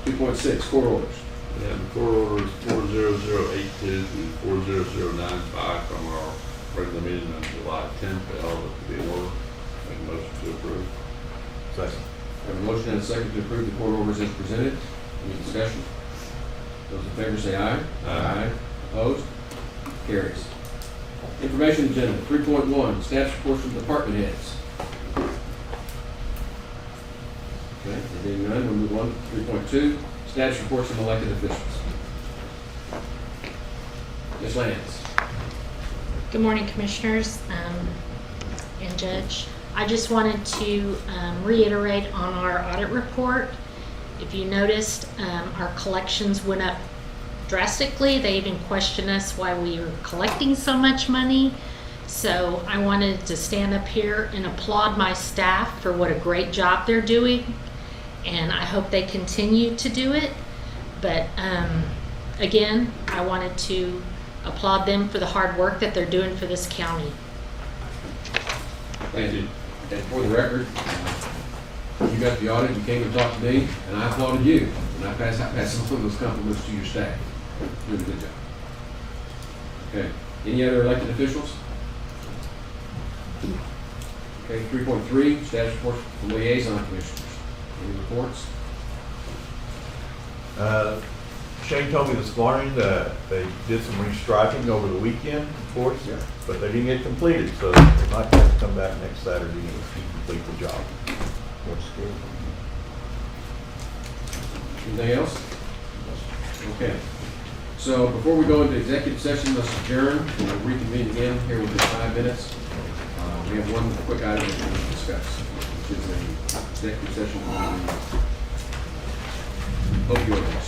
2.6, court orders. We have the court orders 40082 through 40095 from our regular meeting on July 10th. They all look to be in order. Make a motion to approve. Second. Got a motion and a second to approve the court orders as presented. Any discussion? Those in favor say aye. Aye. Opposed? Carries. Information agenda 3.1, status reports from department heads. Okay, there being none, we'll move on to 3.2, status reports from elected officials. Ms. Lance. Good morning, Commissioners and Judge. I just wanted to reiterate on our audit report. If you noticed, our collections went up drastically. They even questioned us why we were collecting so much money. So I wanted to stand up here and applaud my staff for what a great job they're doing. And I hope they continue to do it. But again, I wanted to applaud them for the hard work that they're doing for this county. Thank you. And for the record, you got the audit, you came and talked to me, and I applauded you. And I pass some of those compliments to your staff. Doing a good job. Okay. Any other elected officials? Okay, 3.3, status reports from liaison commissioners. Any reports? Shane told me this morning that they did some restriping over the weekend, of course, but they didn't get completed, so they might have to come back next Saturday and complete the job. That's good. Anything else? Okay. So before we go into executive session, let's adjourn and we'll reconvene again here within 5 minutes. We have one quick item that we need to discuss, which is an executive session on the opioids.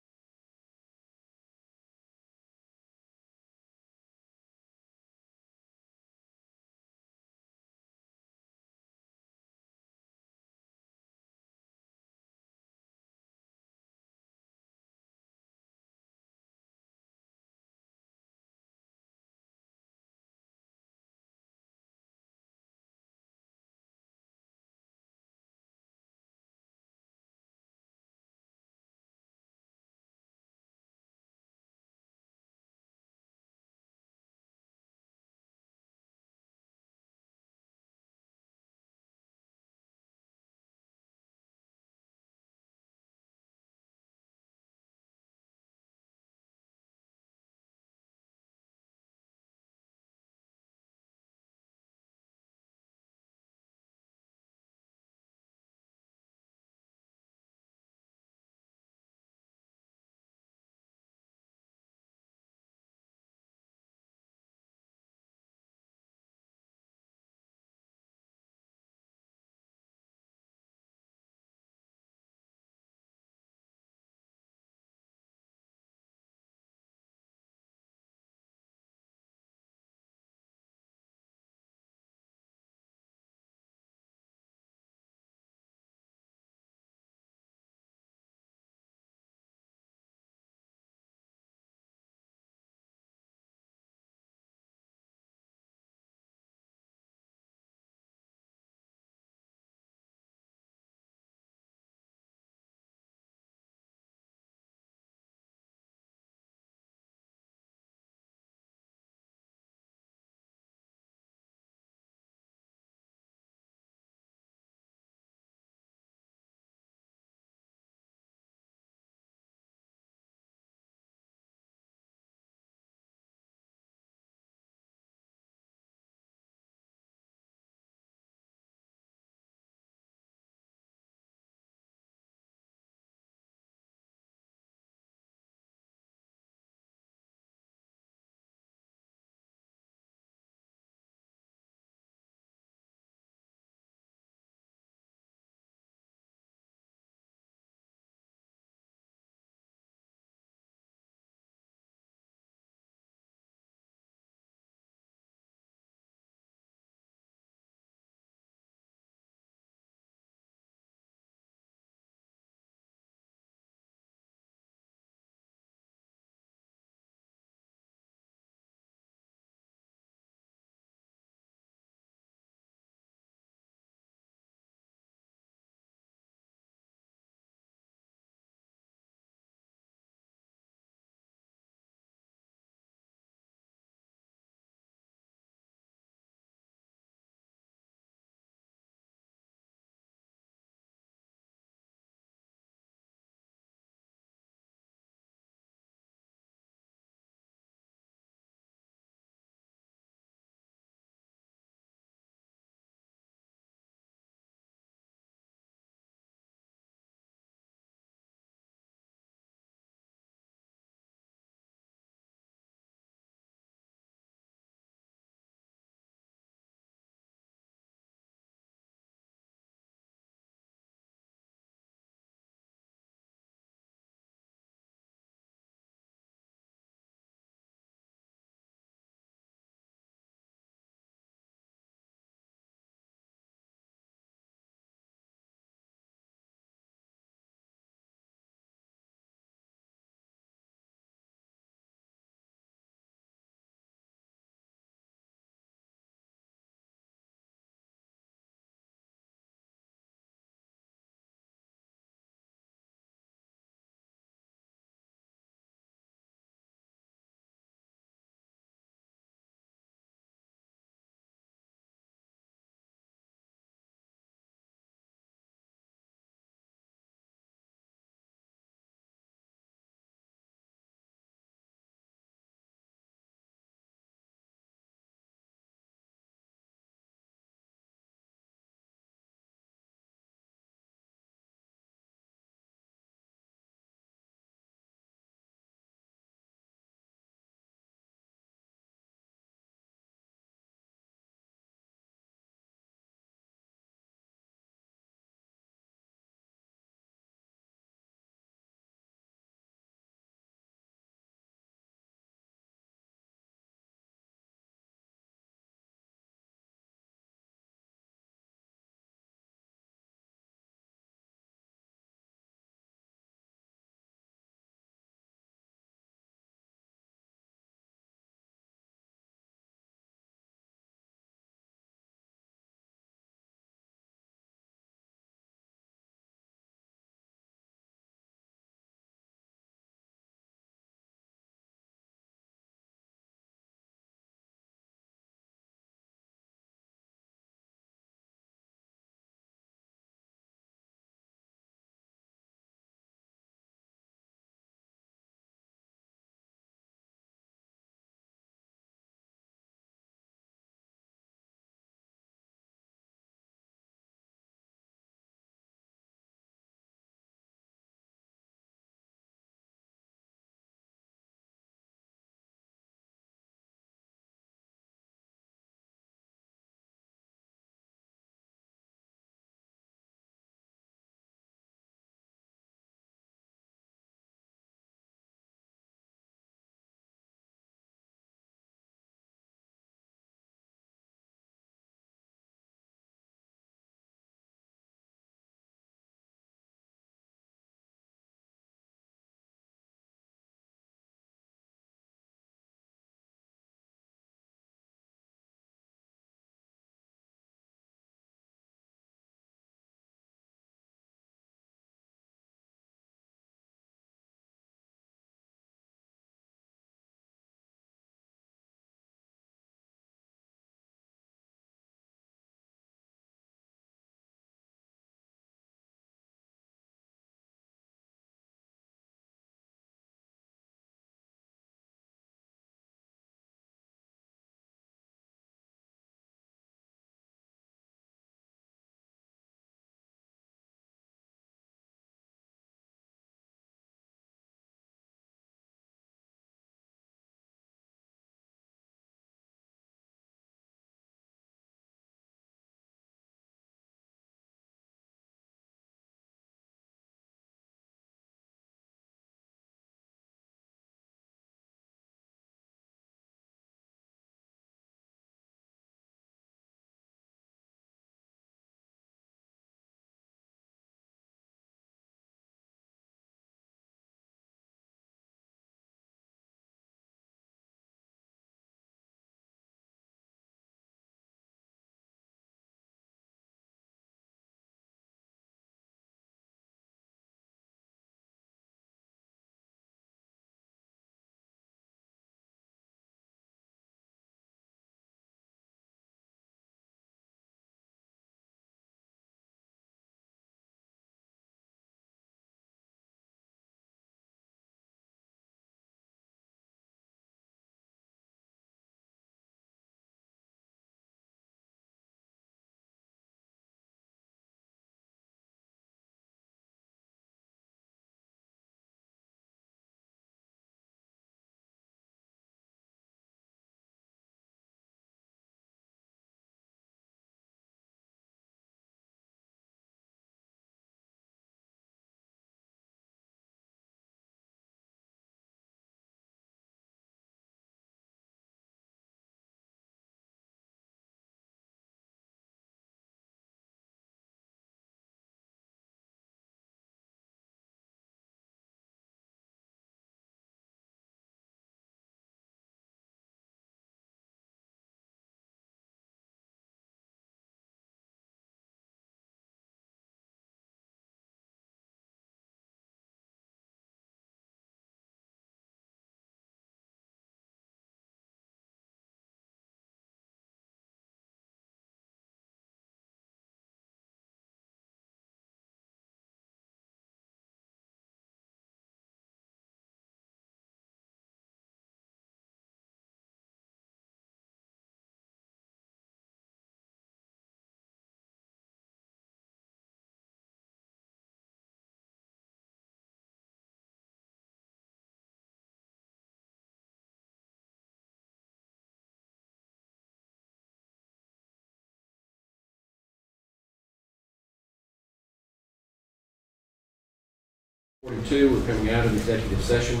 42, we're coming out of executive session.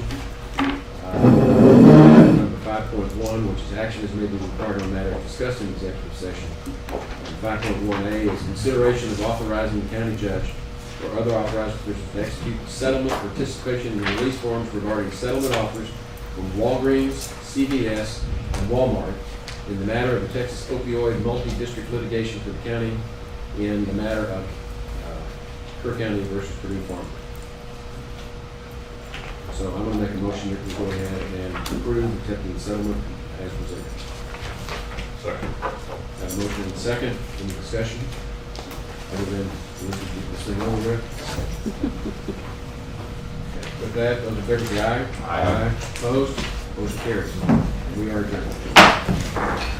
Number 5.1, which is action is may be required on matters discussed in executive session. And 5.1A is consideration of authorizing the county judge or other authorized officials to execute settlement participation in release forms regarding settlement offers from Walgreens, CVS, and Walmart in the matter of the Texas opioid multi-district litigation for the county in the matter of Kerr County versus Purdue Pharma. So I'm going to make a motion that we go ahead and approve accepting the settlement as presented. Second. Have a motion and a second. Any discussion? Other than we can keep this thing over with. Okay. With that, those in favor say aye. Aye. Opposed? Motion carries. We are adjourned.